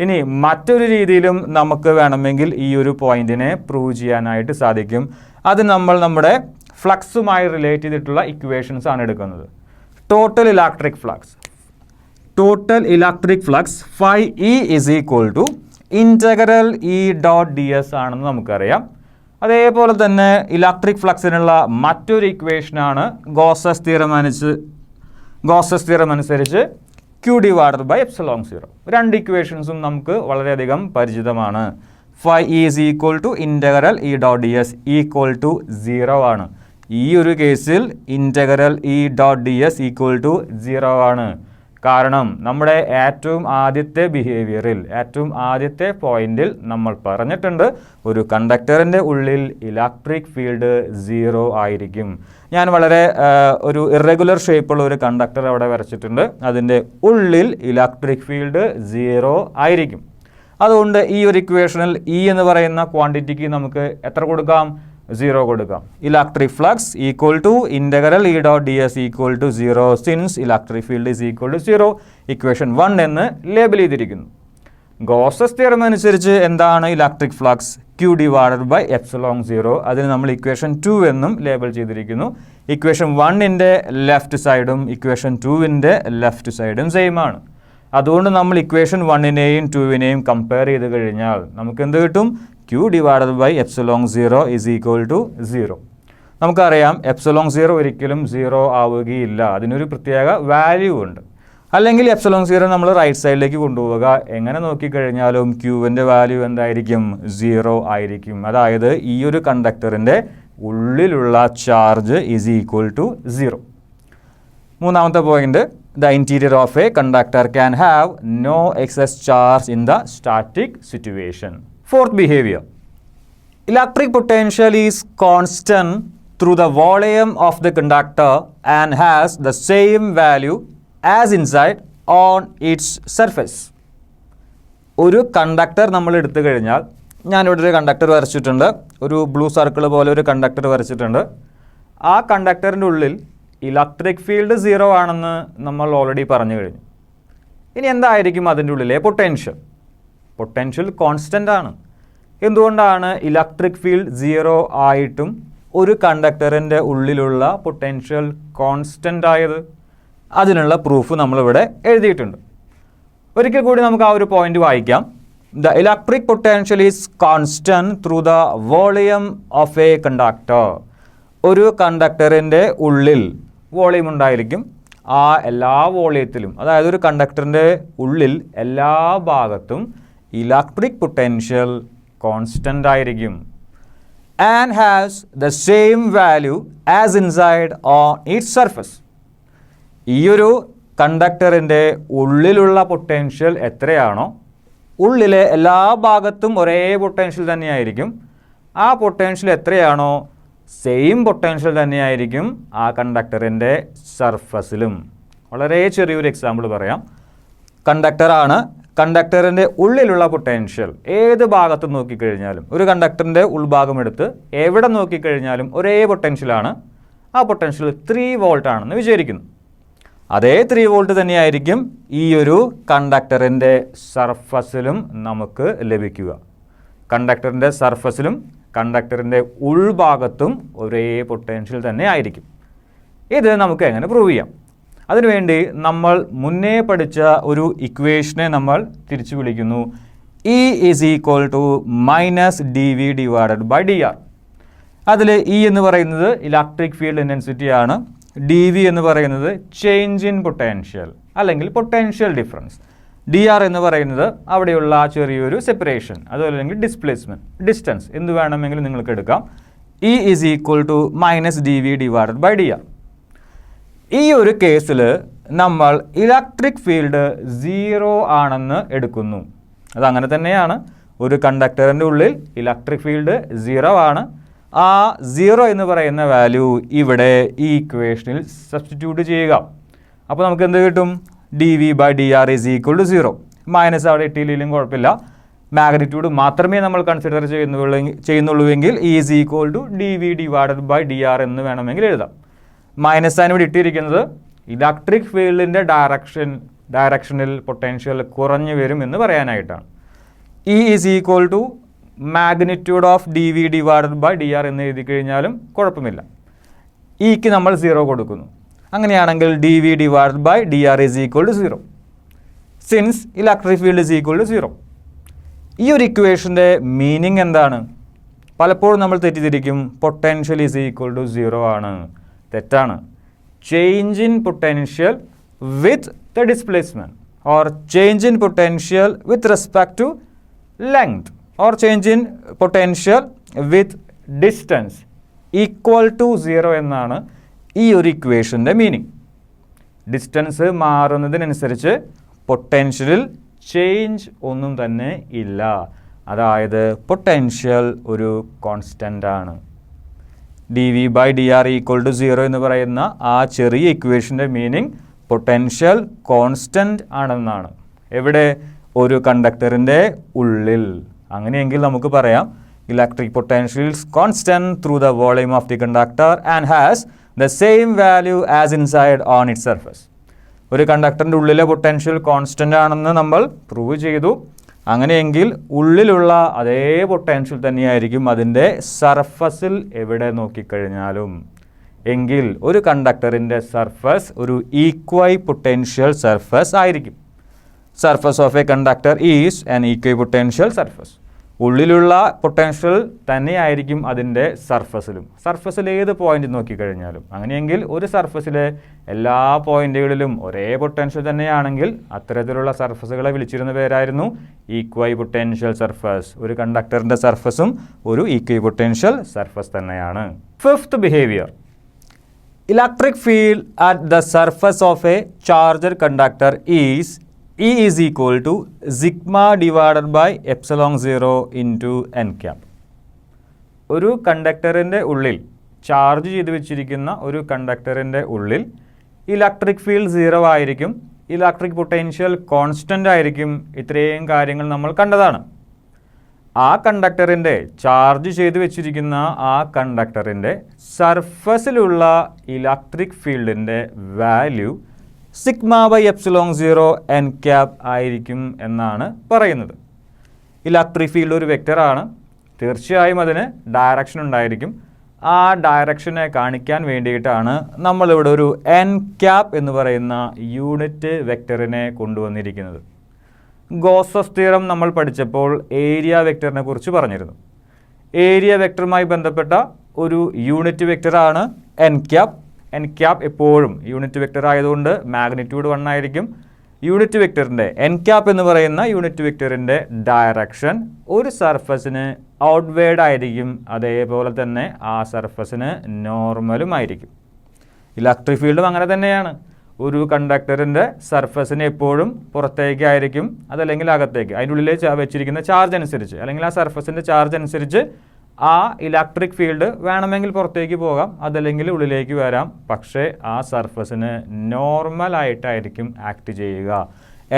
ഇനി മറ്റൊരു രീതിയിലും നമുക്ക് വേണമെങ്കിൽ ഈ ഒരു പോയിന്റിനെ പ്രൂവ് ചെയ്യാനായിട്ട് സാധിക്കും. അത് നമ്മൾ നമ്മുടെ ഫ്ലക്സുമായി റിലേറ്റ് ചെയ്തിട്ടുള്ള ഇക്വേഷൻസ് ആണ് എടുക്കുന്നത്. Total electric flux φE is equal to integral E dot ds ആണെന്ന് നമുക്കറിയാം. അതേപോലെ തന്നെ ഇലക്ട്രിക് ഫ്ലക്സിനുള്ള മറ്റൊരു ഇക്വേഷനാണ് ഗോസസ് തിയറം അനുസരിച്ച് Q/ε0. രണ്ട് ഇക്വേഷൻസും നമുക്ക് വളരെയധികം പരിചിതമാണ്. φE is equal to integral E dot ds equal to 0 ആണ്. ഈ ഒരു കേസിൽ integral E dot ds equal to 0 ആണ്. കാരണം നമ്മുടെ ഏറ്റവും ആദ്യത്തെ ബിഹേവിയറിൽ, ഏറ്റവും ആദ്യത്തെ പോയിന്റിൽ നമ്മൾ പറഞ്ഞിട്ടുണ്ട് ഒരു കണ്ടക്ടറിൻ്റെ ഉള്ളിൽ ഇലക്ട്രിക് ഫീൽഡ് 0 ആയിരിക്കും. ഞാൻ വളരെ ഒരു ഇറഗുലർ ഷേപ്പുള്ള ഒരു കണ്ടക്ടർ അവിടെ വരച്ചിട്ടുണ്ട്. അതിൻ്റെ ഉള്ളിൽ ഇലക്ട്രിക് ഫീൽഡ് 0 ആയിരിക്കും. അതുകൊണ്ട് ഈ ഒരു ഇക്വേഷനിൽ E എന്ന് പറയുന്ന ക്വാണ്ടിറ്റിക്ക് നമുക്ക് എത്ര കൊടുക്കാം? 0 കൊടുക്കാം. Electric flux equal to integral E dot ds equal to 0 since electric field is equal to 0. Equation 1 എന്ന് ലേബൽ ചെയ്തിരിക്കുന്നു. ഗോസസ് തിയറം അനുസരിച്ച് എന്താണ് ഇലക്ട്രിക് ഫ്ലക്സ്? Q/ε0. അതിന് നമ്മൾ ഇക്വേഷൻ 2 എന്നും ലേബൽ ചെയ്തിരിക്കുന്നു. ഇക്വേഷൻ 1ൻ്റെ ലെഫ്റ്റ് സൈഡും ഇക്വേഷൻ 2ൻ്റെ ലെഫ്റ്റ് സൈഡും സെയിം ആണ്. അതുകൊണ്ട് നമ്മൾ ഇക്വേഷൻ 1നെയും 2നെയും കമ്പയർ ചെയ്ത് കഴിഞ്ഞാൽ നമുക്ക് എന്ത് കിട്ടും? Q/ε0 is equal to 0. നമുക്കറിയാം ε0 ഒരിക്കലും 0 ആവുകയില്ല. അതിനൊരു പ്രത്യേക വാല്യൂ ഉണ്ട്. അല്ലെങ്കിൽ ε0 നമ്മൾ റൈറ്റ് സൈഡിലേക്ക് കൊണ്ടുപോവുക. എങ്ങനെ നോക്കിക്കഴിഞ്ഞാലും ക്യൂവിൻ്റെ വാല്യൂ എന്തായിരിക്കും? 0 ആയിരിക്കും. അതായത് ഈ ഒരു കണ്ടക്ടറിൻ്റെ ഉള്ളിലുള്ള ചാർജ് ഈസ് ഈക്വൽ ടു 0. മൂന്നാമത്തെ point, the interior of a conductor can have no excess charge in the static situation. Fourth behavior, electric potential is constant through the volume of the conductor and has the same value as inside on its surface. ഒരു conductor നമ്മൾ എടുത്തു കഴിഞ്ഞാൽ, ഞാനിവിടെ ഒരു conductor വരച്ചിട്ടുണ്ട്, ഒരു blue circle പോലെ ഒരു കണ്ടക്ടർ വരച്ചിട്ടുണ്ട്. ആ കണ്ടക്ടറിൻ്റെ ഉള്ളിൽ ഇലക്ട്രിക് ഫീൽഡ് 0 ആണെന്ന് നമ്മൾ ഓൾറെഡി പറഞ്ഞു കഴിഞ്ഞു. ഇനി എന്തായിരിക്കും അതിൻ്റെ ഉള്ളിലെ പൊട്ടൻഷ്യൽ കോൺസ്റ്റൻ്റ് ആണ്. എന്തുകൊണ്ടാണ് ഇലക്ട്രിക് ഫീൽഡ് 0 ആയിട്ടും ഒരു കണ്ടക്ടറിൻ്റെ ഉള്ളിലുള്ള പൊട്ടൻഷ്യൽ കോൺസ്റ്റൻ്റ് ആയത്? അതിനുള്ള പ്രൂഫ് നമ്മളിവിടെ എഴുതിയിട്ടുണ്ട്. ഒരിക്കൽ കൂടി നമുക്ക് ആ ഒരു പോയിന്റ് വായിക്കാം. The electric potential is constant through the volume of a conductor. ഒരു കണ്ടക്ടറിൻ്റെ ഉള്ളിൽ വോളിയം ഉണ്ടായിരിക്കും. ആ എല്ലാ വോളിയത്തിലും, അതായത് ഒരു കണ്ടക്ടറിൻ്റെ ഉള്ളിൽ എല്ലാ ഭാഗത്തും ഇലക്ട്രിക് പൊട്ടൻഷ്യൽ കോൺസ്റ്റൻ്റ് ആയിരിക്കും. And has the same value as inside on its surface. ഈ ഒരു കണ്ടക്ടറിൻ്റെ ഉള്ളിലുള്ള പൊട്ടൻഷ്യൽ എത്രയാണോ, ഉള്ളിലെ എല്ലാ ഭാഗത്തും ഒരേ പൊട്ടൻഷ്യൽ തന്നെയായിരിക്കും. ആ പൊട്ടൻഷ്യൽ എത്രയാണോ സെയിം പൊട്ടൻഷ്യൽ തന്നെയായിരിക്കും ആ കണ്ടക്ടറിൻ്റെ സർഫസിലും. വളരെ ചെറിയൊരു എക്സാമ്പിൾ പറയാം. കണ്ടക്ടറാണ്, കണ്ടക്ടറിൻ്റെ ഉള്ളിലുള്ള പൊട്ടൻഷ്യൽ ഏത് ഭാഗത്ത് നോക്കിക്കഴിഞ്ഞാലും, ഒരു കണ്ടക്ടറിൻ്റെ ഉൾഭാഗം എടുത്ത് എവിടെ നോക്കിക്കഴിഞ്ഞാലും ഒരേ പൊട്ടൻഷ്യലാണ്. ആ പൊട്ടൻഷ്യൽ 3 വോൾട്ട് ആണെന്ന് വിചാരിക്കുന്നു. അതേ 3 വോൾട്ട് തന്നെയായിരിക്കും ഈ ഒരു കണ്ടക്ടറിൻ്റെ സർഫസിലും നമുക്ക് ലഭിക്കുക. കണ്ടക്ടറിൻ്റെ സർഫസിലും കണ്ടക്ടറിൻ്റെ ഉൾഭാഗത്തും ഒരേ പൊട്ടൻഷ്യൽ തന്നെ ആയിരിക്കും. ഇത് നമുക്ക് എങ്ങനെ പ്രൂവ് ചെയ്യാം? അതിനുവേണ്ടി നമ്മൾ മുന്നേ പഠിച്ച ഒരു ഇക്വേഷനെ നമ്മൾ തിരിച്ചു വിളിക്കുന്നു. E is equal to -dV divided by dr. അതിൽ E എന്ന് പറയുന്നത് ഇലക്ട്രിക് ഫീൽഡ് ഇൻറ്റൻസിറ്റി ആണ്. dV എന്ന് പറയുന്നത് ചേഞ്ച് ഇൻ പൊട്ടൻഷ്യൽ അല്ലെങ്കിൽ പൊട്ടൻഷ്യൽ ഡിഫറൻസ്. dr എന്ന് പറയുന്നത് അവിടെയുള്ള ചെറിയൊരു സെപ്പറേഷൻ, അതുമല്ലെങ്കിൽ ഡിസ്പ്ലേസ്മെൻറ്റ്, ഡിസ്റ്റൻസ്, എന്ത് വേണമെങ്കിലും നിങ്ങൾക്ക് എടുക്കാം. E is equal to -dV divided by dr. ഈ ഒരു കേസിൽ നമ്മൾ ഇലക്ട്രിക് ഫീൽഡ് 0 ആണെന്ന് എടുക്കുന്നു. അതങ്ങനെ തന്നെയാണ്. ഒരു കണ്ടക്ടറിൻ്റെ ഉള്ളിൽ ഇലക്ട്രിക് ഫീൽഡ് 0 ആണ്. ആ 0 എന്ന് പറയുന്ന വാല്യൂ ഇവിടെ ഈ ഇക്വേഷനിൽ സബ്സ്റ്റിറ്റ്യൂട്ട് ചെയ്യുക. അപ്പോൾ നമുക്ക് എന്ത് കിട്ടും? dV by dr is equal to 0. Minus അവിടെ ഇട്ടില്ലെങ്കിലും കുഴപ്പമില്ല. മാഗ്നിറ്റ്യൂഡ് മാത്രമേ നമ്മൾ കൺസിഡർ ചെയ്യുന്നുള്ളൂവെങ്കിൽ E is equal to dV divided by dr എന്ന് വേണമെങ്കിൽ എഴുതാം. മൈനസ് ആണ് ഇവിടെ ഇട്ടിരിക്കുന്നത് ഇലക്ട്രിക് ഫീൽഡിൻ്റെ ഡയറക്ഷനിൽ പൊട്ടൻഷ്യൽ കുറഞ്ഞു വരും എന്ന് പറയാനായിട്ടാണ്. E is equal to magnitude of dV divided by dr എന്ന് എഴുതി കഴിഞ്ഞാലും കുഴപ്പമില്ല. ഇക്ക് നമ്മൾ 0 കൊടുക്കുന്നു. അങ്ങനെയാണെങ്കിൽ dV divided by dr is equal to 0 since electric field is equal to 0. ഈ ഒരു ഇക്വേഷൻ്റെ മീനിങ് എന്താണ്? പലപ്പോഴും നമ്മൾ തെറ്റിദ്ധരിക്കും, പൊട്ടൻഷ്യൽ ഈസ് ഈക്വൽ ടു 0 ആണ്. തെറ്റാണ്. Change in potential with the displacement or change in potential with respect to length or change in potential with distance equal to 0 എന്നാണ് ഈ ഒരു ഇക്വേഷൻ്റെ മീനിങ്. ഡിസ്റ്റൻസ് മാറുന്നതിനനുസരിച്ച് പൊട്ടൻഷ്യലിൽ ചേഞ്ച് ഒന്നും തന്നെ ഇല്ല. അതായത് പൊട്ടൻഷ്യൽ ഒരു കോൺസ്റ്റൻ്റ് ആണ്. dV by dr equal to 0 എന്ന് പറയുന്ന ആ ചെറിയ ഇക്വേഷൻ്റെ മീനിങ് പൊട്ടൻഷ്യൽ കോൺസ്റ്റൻ്റ് ആണെന്നാണ്. എവിടെ? ഒരു കണ്ടക്ടറിൻ്റെ ഉള്ളിൽ. അങ്ങനെയെങ്കിൽ നമുക്ക് പറയാം electric potential is constant through the volume of the conductor and has the same value as inside on its surface. ഒരു കണ്ടക്ടറിൻ്റെ ഉള്ളിലെ പൊട്ടൻഷ്യൽ കോൺസ്റ്റൻ്റ് ആണെന്ന് നമ്മൾ പ്രൂവ് ചെയ്തു. അങ്ങനെയെങ്കിൽ ഉള്ളിലുള്ള അതേ പൊട്ടൻഷ്യൽ തന്നെയായിരിക്കും അതിൻ്റെ സർഫസിൽ എവിടെ നോക്കിക്കഴിഞ്ഞാലും. എങ്കിൽ ഒരു കണ്ടക്ടറിൻ്റെ സർഫസ് ഒരു ഈക്വൈ പൊട്ടൻഷ്യൽ സർഫസ് ആയിരിക്കും. Surface of a conductor is an equipotential surface. ഉള്ളിലുള്ള പൊട്ടൻഷ്യൽ തന്നെയായിരിക്കും അതിൻ്റെ സർഫസിലും. സർഫസിൽ ഏത് പോയിന്റ് നോക്കിക്കഴിഞ്ഞാലും. അങ്ങനെയെങ്കിൽ ഒരു സർഫസിലെ എല്ലാ പോയിന്റുകളിലും ഒരേ പൊട്ടൻഷ്യൽ തന്നെയാണെങ്കിൽ അത്തരത്തിലുള്ള സർഫസുകളെ വിളിച്ചിരുന്ന പേരായിരുന്നു ഈക്വൈ പൊട്ടൻഷ്യൽ സർഫസ്. ഒരു കണ്ടക്ടറിൻ്റെ സർഫസും ഒരു ഈക്വൈ പൊട്ടൻഷ്യൽ സർഫസ് തന്നെയാണ്. Fifth behaviour. Electric field at the surface of A charger conductor is E is equal to sigma divided by epsilon 0 into n cap. ഒരു കണ്ടക്ടറിൻ്റെ ഉള്ളിൽ, ചാർജ് ചെയ്ത് വെച്ചിരിക്കുന്ന ഒരു കണ്ടക്ടറിൻ്റെ ഉള്ളിൽ ഇലക്ട്രിക് ഫീൽഡ് 0 ആയിരിക്കും. ഇലക്ട്രിക് പൊട്ടൻഷ്യൽ കോൺസ്റ്റൻ്റ് ആയിരിക്കും. ഇത്രയും കാര്യങ്ങൾ നമ്മൾ കണ്ടതാണ്. ആ കണ്ടക്ടറിൻ്റെ, ചാർജ് ചെയ്ത് വെച്ചിരിക്കുന്ന ആ കണ്ടക്ടറിൻ്റെ സർഫസിലുള്ള ഇലക്ട്രിക് ഫീൽഡിൻ്റെ value sigma by epsilon 0 n cap ആയിരിക്കും എന്നാണ് പറയുന്നത്. ഇലക്ട്രിക് ഫീൽഡ് ഒരു വെക്റ്ററാണ്. തീർച്ചയായും അതിന് ഡയറക്ഷൻ ഉണ്ടായിരിക്കും. ആ ഡയറക്ഷനെ കാണിക്കാൻ വേണ്ടിയിട്ടാണ് നമ്മളിവിടെ ഒരു എൻ ക്യാപ് എന്ന് പറയുന്ന യൂണിറ്റ് വെക്ടറിനെ കൊണ്ടുവന്നിരിക്കുന്നത്. ഗോസസ് തിയറം നമ്മൾ പഠിച്ചപ്പോൾ ഏരിയ വെക്ടറിനെ കുറിച്ച് പറഞ്ഞിരുന്നു. ഏരിയ വെക്ടറുമായി ബന്ധപ്പെട്ട ഒരു യൂണിറ്റ് വെക്ടറാണ് എൻ ക്യാപ്. എൻ ക്യാപ് എപ്പോഴും യൂണിറ്റ് വെക്ടർ ആയതുകൊണ്ട് മാഗ്നിറ്റ്യൂഡ് 1 ആയിരിക്കും. യൂണിറ്റ് വെക്ടറിൻ്റെ എൻ ക്യാപ് എന്ന് പറയുന്ന യൂണിറ്റ് വെക്ടറിൻ്റെ ഡയറക്ഷൻ ഒരു സർഫസിന് ഔട്ട്വേർഡ് ആയിരിക്കും, അതേപോലെ തന്നെ ആ സർഫസിന് നോർമലും ആയിരിക്കും. ഇലക്ട്രിക് ഫീൽഡും അങ്ങനെ തന്നെയാണ്. ഒരു കണ്ടക്ടറിൻ്റെ സർഫസിന് എപ്പോഴും പുറത്തേക്കായിരിക്കും, അതല്ലെങ്കിൽ അകത്തേക്ക്, അതിൻ്റെ ഉള്ളിൽ വെച്ചിരിക്കുന്ന ചാർജ് അനുസരിച്ച്, അല്ലെങ്കിൽ ആ സർഫസിൻ്റെ ചാർജ് അനുസരിച്ച് ആ ഇലക്ട്രിക് ഫീൽഡ് വേണമെങ്കിൽ പുറത്തേക്ക് പോകാം, അതല്ലെങ്കിൽ ഉള്ളിലേക്ക് വരാം. പക്ഷേ ആ സർഫസിന് നോർമലായിട്ടായിരിക്കും ആക്ട് ചെയ്യുക.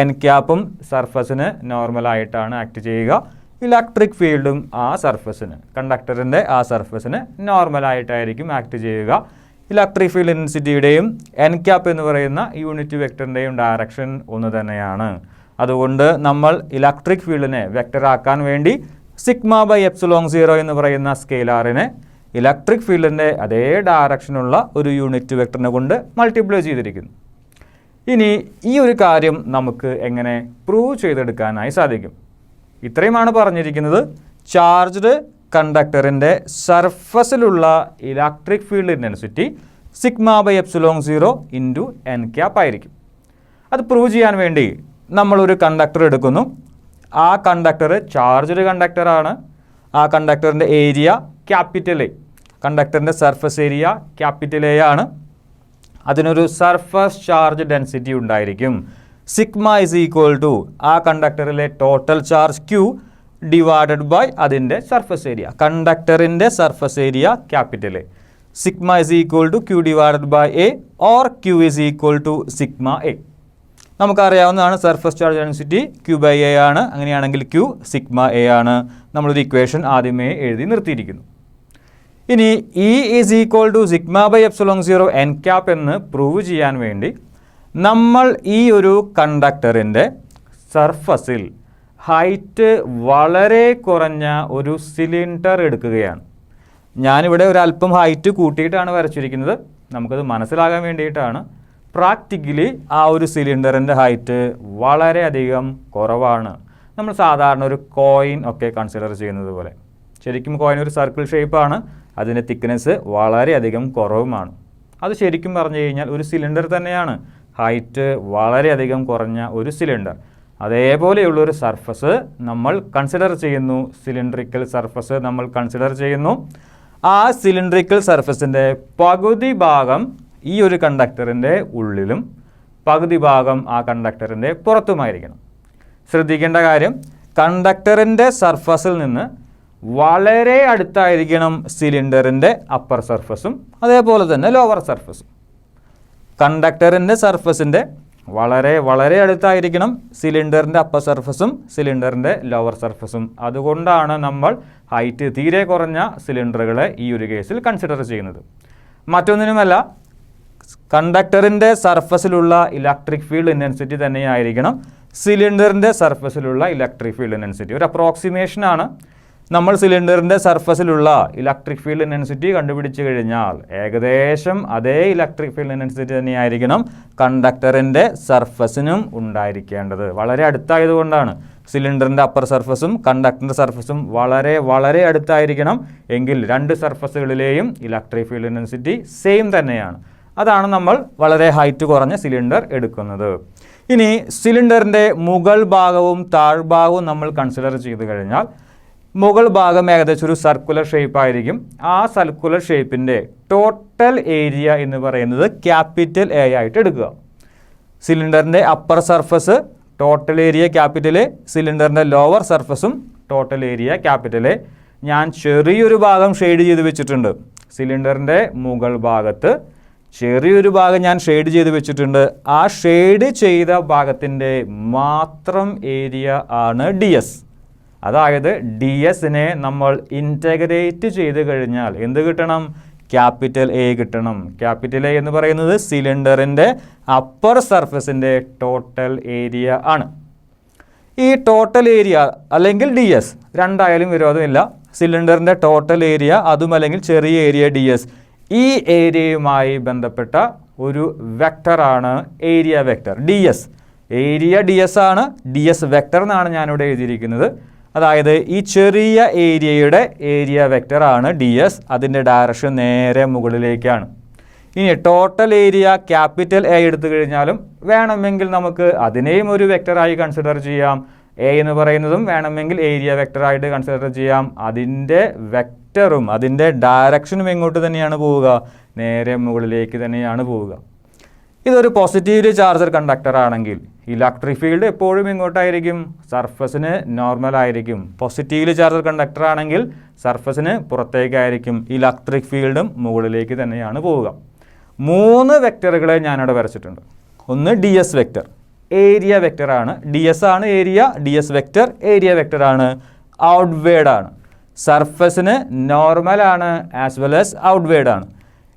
എൻ ക്യാപ്പും സർഫസിന് നോർമലായിട്ടാണ് ആക്ട് ചെയ്യുക. ഇലക്ട്രിക് ഫീൽഡും ആ സർഫസിന്, കണ്ടക്ടറിൻ്റെ ആ സർഫസിന് നോർമലായിട്ടായിരിക്കും ആക്ട് ചെയ്യുക. ഇലക്ട്രിക് ഫീൽഡ് ഇൻറ്റൻസിറ്റിയുടെയും എൻ ക്യാപ്പ് എന്ന് പറയുന്ന യൂണിറ്റ് വെക്ടറിൻ്റെയും ഡയറക്ഷൻ ഒന്ന് തന്നെയാണ്. അതുകൊണ്ട് നമ്മൾ ഇലക്ട്രിക് ഫീൽഡിനെ വെക്ടറാക്കാൻ വേണ്ടി സിഗ്മ ബൈ എപ്സിലോൺ 0 എന്ന് പറയുന്ന സ്കെയിലാറിനെ ഇലക്ട്രിക് ഫീൽഡിൻ്റെ അതേ ഡയറക്ഷനുള്ള ഒരു യൂണിറ്റ് വെക്ടറിനെ കൊണ്ട് മൾട്ടിപ്ലൈ ചെയ്തിരിക്കുന്നു. ഇനി ഈ ഒരു കാര്യം നമുക്ക് എങ്ങനെ പ്രൂവ് ചെയ്തെടുക്കാനായി സാധിക്കും? ഇത്രയുമാണ് പറഞ്ഞിരിക്കുന്നത്. ചാർജ്ഡ് കണ്ടക്ടറിൻ്റെ സർഫസിലുള്ള electric field intensity sigma by epsilon 0 into n cap ആയിരിക്കും. അത് പ്രൂവ് ചെയ്യാൻ വേണ്ടി നമ്മളൊരു കണ്ടക്ടർ എടുക്കുന്നു. ആ കണ്ടക്ടർ ചാർജ്ഡ് കണ്ടക്ടറാണ്. ആ കണ്ടക്ടറിൻ്റെ ഏരിയ ക്യാപിറ്റൽ എ, കണ്ടക്ടറിൻ്റെ സർഫസ് ഏരിയ ക്യാപിറ്റൽ എ ആണ്. അതിനൊരു സർഫസ് ചാർജ് ഡെൻസിറ്റി ഉണ്ടായിരിക്കും. സിഗ്മ ഇസ് ഈക്വൽ ടു ആ കണ്ടക്ടറിലെ total charge Q divided by അതിൻ്റെ സർഫസ് ഏരിയ, കണ്ടക്ടറിൻ്റെ surface area capital A. Sigma is equal to Q divided by A or Q is equal to sigma A. നമുക്കറിയാവുന്നതാണ് surface charge density Q by A ആണ്. അങ്ങനെയാണെങ്കിൽ Q sigma A ആണ്. നമ്മളൊരു equation ആദ്യമേ എഴുതി നിർത്തിയിരിക്കുന്നു. ഇനി E is equal to sigma by epsilon 0 n cap എന്ന് പ്രൂവ് ചെയ്യാൻ വേണ്ടി നമ്മൾ ഈ ഒരു കണ്ടക്ടറിൻ്റെ സർഫസിൽ ഹൈറ്റ് വളരെ കുറഞ്ഞ ഒരു സിലിണ്ടർ എടുക്കുകയാണ്. ഞാനിവിടെ ഒരല്പം ഹൈറ്റ് കൂട്ടിയിട്ടാണ് വരച്ചിരിക്കുന്നത്, നമുക്കത് മനസ്സിലാകാൻ വേണ്ടിയിട്ടാണ്. പ്രാക്ടിക്കലി ആ ഒരു സിലിണ്ടറിൻ്റെ ഹൈറ്റ് വളരെയധികം കുറവാണ്. നമ്മൾ സാധാരണ ഒരു കോയിൻ ഒക്കെ കൺസിഡർ ചെയ്യുന്നത് പോലെ. ശരിക്കും കോയിൻ ഒരു സർക്കിൾ ഷേപ്പാണ്, അതിൻ്റെ തിക്നെസ് വളരെയധികം കുറവുമാണ്. അത് ശരിക്കും പറഞ്ഞു കഴിഞ്ഞാൽ ഒരു സിലിണ്ടർ തന്നെയാണ്, ഹൈറ്റ് വളരെയധികം കുറഞ്ഞ ഒരു സിലിണ്ടർ. അതേപോലെയുള്ളൊരു സർഫസ് നമ്മൾ കൺസിഡർ ചെയ്യുന്നു, സിലിണ്ടറിക്കൽ സർഫസ് നമ്മൾ കൺസിഡർ ചെയ്യുന്നു. ആ സിലിണ്ടറിക്കൽ സർഫസിൻ്റെ പകുതി ഭാഗം ഈ ഒരു കണ്ടക്ടറിൻ്റെ ഉള്ളിലും പകുതി ഭാഗം ആ കണ്ടക്ടറിൻ്റെ പുറത്തുമായിരിക്കണം. ശ്രദ്ധിക്കേണ്ട കാര്യം, കണ്ടക്ടറിൻ്റെ സർഫസിൽ നിന്ന് വളരെ അടുത്തായിരിക്കണം സിലിണ്ടറിൻ്റെ അപ്പർ സർഫസും അതേപോലെ തന്നെ ലോവർ സർഫസും. കണ്ടക്ടറിൻ്റെ സർഫസിൻ്റെ വളരെ അടുത്തായിരിക്കണം സിലിണ്ടറിൻ്റെ അപ്പർ സർഫസും സിലിണ്ടറിൻ്റെ ലോവർ സർഫസും. അതുകൊണ്ടാണ് നമ്മൾ ഹൈറ്റ് തീരെ കുറഞ്ഞ സിലിണ്ടറുകളെ ഈ ഒരു കേസിൽ കൺസിഡർ ചെയ്യുന്നത്. മറ്റൊന്നിനുമല്ല, കണ്ടക്ടറിൻ്റെ സർഫസിലുള്ള ഇലക്ട്രിക് ഫീൽഡ് ഇൻറ്റൻസിറ്റി തന്നെയായിരിക്കണം സിലിണ്ടറിൻ്റെ സർഫസിലുള്ള ഇലക്ട്രിക് ഫീൽഡ് ഇൻറ്റൻസിറ്റി. ഒരു അപ്രോക്സിമേഷനാണ്. നമ്മൾ സിലിണ്ടറിൻ്റെ സർഫസിലുള്ള ഇലക്ട്രിക് ഫീൽഡ് ഇൻറ്റൻസിറ്റി കണ്ടുപിടിച്ച് കഴിഞ്ഞാൽ ഏകദേശം അതേ ഇലക്ട്രിക് ഫീൽഡ് ഇൻറ്റൻസിറ്റി തന്നെയായിരിക്കണം കണ്ടക്ടറിൻ്റെ സർഫസിനും ഉണ്ടായിരിക്കേണ്ടത്. വളരെ അടുത്തായതുകൊണ്ടാണ് സിലിണ്ടറിൻ്റെ അപ്പർ സർഫസും കണ്ടക്ടറിൻ്റെ സർഫസും വളരെ അടുത്തായിരിക്കണം. എങ്കിൽ രണ്ട് സർഫസുകളിലെയും ഇലക്ട്രിക് ഫീൽഡ് ഇൻറ്റൻസിറ്റി സെയിം തന്നെയാണ്. അതാണ് നമ്മൾ വളരെ ഹൈറ്റ് കുറഞ്ഞ സിലിണ്ടർ എടുക്കുന്നത്. ഇനി സിലിണ്ടറിൻ്റെ മുകൾ ഭാഗവും താഴ്ഭാഗവും നമ്മൾ കൺസിഡർ ചെയ്ത് കഴിഞ്ഞാൽ മുകൾ ഭാഗം ഏകദേശം ഒരു സർക്കുലർ ഷേപ്പ് ആയിരിക്കും. ആ സർക്കുലർ ഷേപ്പിൻ്റെ ടോട്ടൽ ഏരിയ എന്ന് പറയുന്നത് ക്യാപിറ്റൽ എ ആയിട്ട് എടുക്കുക. സിലിണ്ടറിൻ്റെ upper surface total area capital A, സിലിണ്ടറിൻ്റെ ലോവർ സർഫസും ടോട്ടൽ ഏരിയ ക്യാപിറ്റൽ എ. ഞാൻ ചെറിയൊരു ഭാഗം ഷെയ്ഡ് ചെയ്ത് വെച്ചിട്ടുണ്ട്. സിലിണ്ടറിൻ്റെ മുകൾ ഭാഗത്ത് ചെറിയൊരു ഭാഗം ഞാൻ ഷെയ്ഡ് ചെയ്ത് വെച്ചിട്ടുണ്ട്. ആ ഷെയ്ഡ് ചെയ്ത ഭാഗത്തിൻ്റെ മാത്രം ഏരിയ ആണ് ഡി എസ്. അതായത് ഡി എസിനെ നമ്മൾ ഇൻറ്റഗ്രേറ്റ് ചെയ്ത് കഴിഞ്ഞാൽ എന്ത് കിട്ടണം? ക്യാപിറ്റൽ എ കിട്ടണം. ക്യാപിറ്റൽ എ എന്ന് പറയുന്നത് സിലിണ്ടറിൻ്റെ അപ്പർ സർഫസിൻ്റെ ടോട്ടൽ ഏരിയ ആണ്. ഈ ടോട്ടൽ ഏരിയ അല്ലെങ്കിൽ ഡി എസ് രണ്ടായാലും വിരോധമില്ല. സിലിണ്ടറിൻ്റെ ടോട്ടൽ ഏരിയ, അതും അല്ലെങ്കിൽ ചെറിയ ഏരിയ DS. ഈ ഏരിയയുമായി ബന്ധപ്പെട്ട ഒരു വെക്ടറാണ് area vector DS. Area DS ആണ്, DS വെക്ടർ എന്നാണ് ഞാനിവിടെ എഴുതിയിരിക്കുന്നത്. അതായത് ഈ ചെറിയ ഏരിയയുടെ ഏരിയ വെക്ടറാണ് DS. അതിൻ്റെ ഡയറക്ഷൻ നേരെ മുകളിലേക്കാണ്. ഇനി ടോട്ടൽ ഏരിയ ക്യാപിറ്റൽ A എടുത്തു കഴിഞ്ഞാലും വേണമെങ്കിൽ നമുക്ക് അതിനെയും ഒരു വെക്ടറായി കൺസിഡർ ചെയ്യാം. A എന്ന് പറയുന്നതും വേണമെങ്കിൽ ഏരിയ വെക്ടറായിട്ട് കൺസിഡർ ചെയ്യാം. അതിൻ്റെ വെക്ടറും അതിൻ്റെ ഡയറക്ഷനും എങ്ങോട്ട് തന്നെയാണ് പോവുക? നേരെ മുകളിലേക്ക് തന്നെയാണ് പോവുക. ഇതൊരു പോസിറ്റീവ്ലി ചാർജഡ് കണ്ടക്ടർ ആണെങ്കിൽ ഇലക്ട്രിക് ഫീൽഡ് എപ്പോഴും ഇങ്ങോട്ടായിരിക്കും, സർഫസിന് നോർമൽ ആയിരിക്കും. പോസിറ്റീവ്ലി ചാർജഡ് കണ്ടക്ടർ ആണെങ്കിൽ സർഫസിന് പുറത്തേക്കായിരിക്കും, ഇലക്ട്രിക് ഫീൽഡും മുകളിലേക്ക് തന്നെയാണ് പോവുക. 3 വെക്ടറുകളെ ഞാനിവിടെ വരച്ചിട്ടുണ്ട്. ഒന്ന് DS വെക്ടർ, ഏരിയ വെക്ടറാണ്. DS ആണ് ഏരിയ, DS വെക്ടർ ഏരിയ വെക്ടറാണ്. ഔട്ട്വേർഡ് ആണ്, സർഫസിന് നോർമലാണ് ആസ് വെൽ ആസ് ഔട്ട്വേർഡ് ആണ്.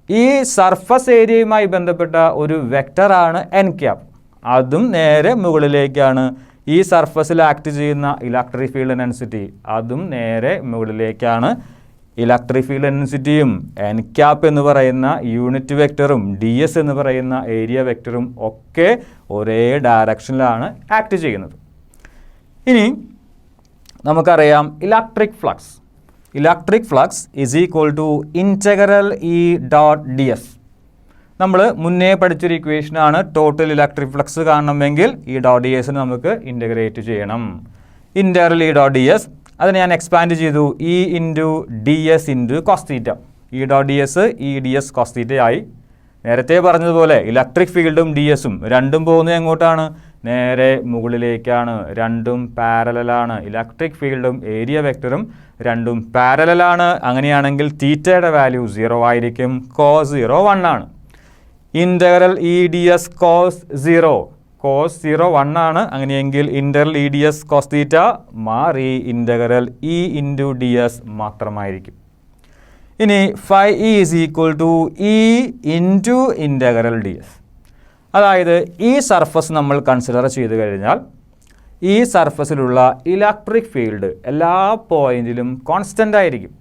ഈ സർഫസ് ഏരിയയുമായി ബന്ധപ്പെട്ട ഒരു വെക്ടറാണ് n cap. അതും നേരെ മുകളിലേക്കാണ്. ഈ സർഫസിൽ ആക്ട് ചെയ്യുന്ന ഇലക്ട്രിക് ഫീൽഡ് ഡെൻസിറ്റി അതും നേരെ മുകളിലേക്കാണ്. ഇലക്ട്രിക് ഫീൽഡ് ഡെൻസിറ്റിയും n cap എന്ന് പറയുന്ന യൂണിറ്റ് വെക്ടറും DS എന്ന് പറയുന്ന ഏരിയ വെക്ടറും ഒക്കെ ഒരേ ഡയറക്ഷനിലാണ് ആക്ട് ചെയ്യുന്നത്. ഇനി നമുക്കറിയാം electric flux. Electric flux is equal to integral E dot DS. നമ്മൾ മുന്നേ പഠിച്ചൊരു ഇക്വേഷനാണ്. ടോട്ടൽ ഇലക്ട്രിക് ഫ്ലക്സ് കാണണമെങ്കിൽ E ഡോട്ട് DS നമുക്ക് ഇൻ്റഗ്രേറ്റ് ചെയ്യണം. ഇൻറ്റഗ്രൽ E ഡോട്ട് DS അതിന് ഞാൻ എക്സ്പാൻഡ് ചെയ്തു. E into DS into cos theta. E dot DS E DS cos theta ആയി. നേരത്തെ പറഞ്ഞതുപോലെ ഇലക്ട്രിക് ഫീൽഡും DSഉം രണ്ടും പോകുന്നത് എങ്ങോട്ടാണ്? നേരെ മുകളിലേക്കാണ്. രണ്ടും പാരലലാണ്. ഇലക്ട്രിക് ഫീൽഡും ഏരിയ വെക്ടറും രണ്ടും പാരലലാണ്. അങ്ങനെയാണെങ്കിൽ തീറ്റയുടെ വാല്യൂ 0 ആയിരിക്കും. കോസ് 0 1 ആണ്. ഇൻ്റഗ്രൽ E DS കോസ് 0 1 ആണ്. അങ്ങനെയെങ്കിൽ integral E DS cos theta മാറി ഇൻ്റഗ്രൽ E ഇൻറ്റു DS മാത്രമായിരിക്കും. ഇനി phi E is equal to E into integral DS. അതായത് ഈ സർഫസ് നമ്മൾ കൺസിഡർ ചെയ്ത് കഴിഞ്ഞാൽ ഈ സർഫസിലുള്ള ഇലക്ട്രിക് ഫീൽഡ് എല്ലാ പോയിന്റിലും കോൺസ്റ്റൻ്റ് ആയിരിക്കും.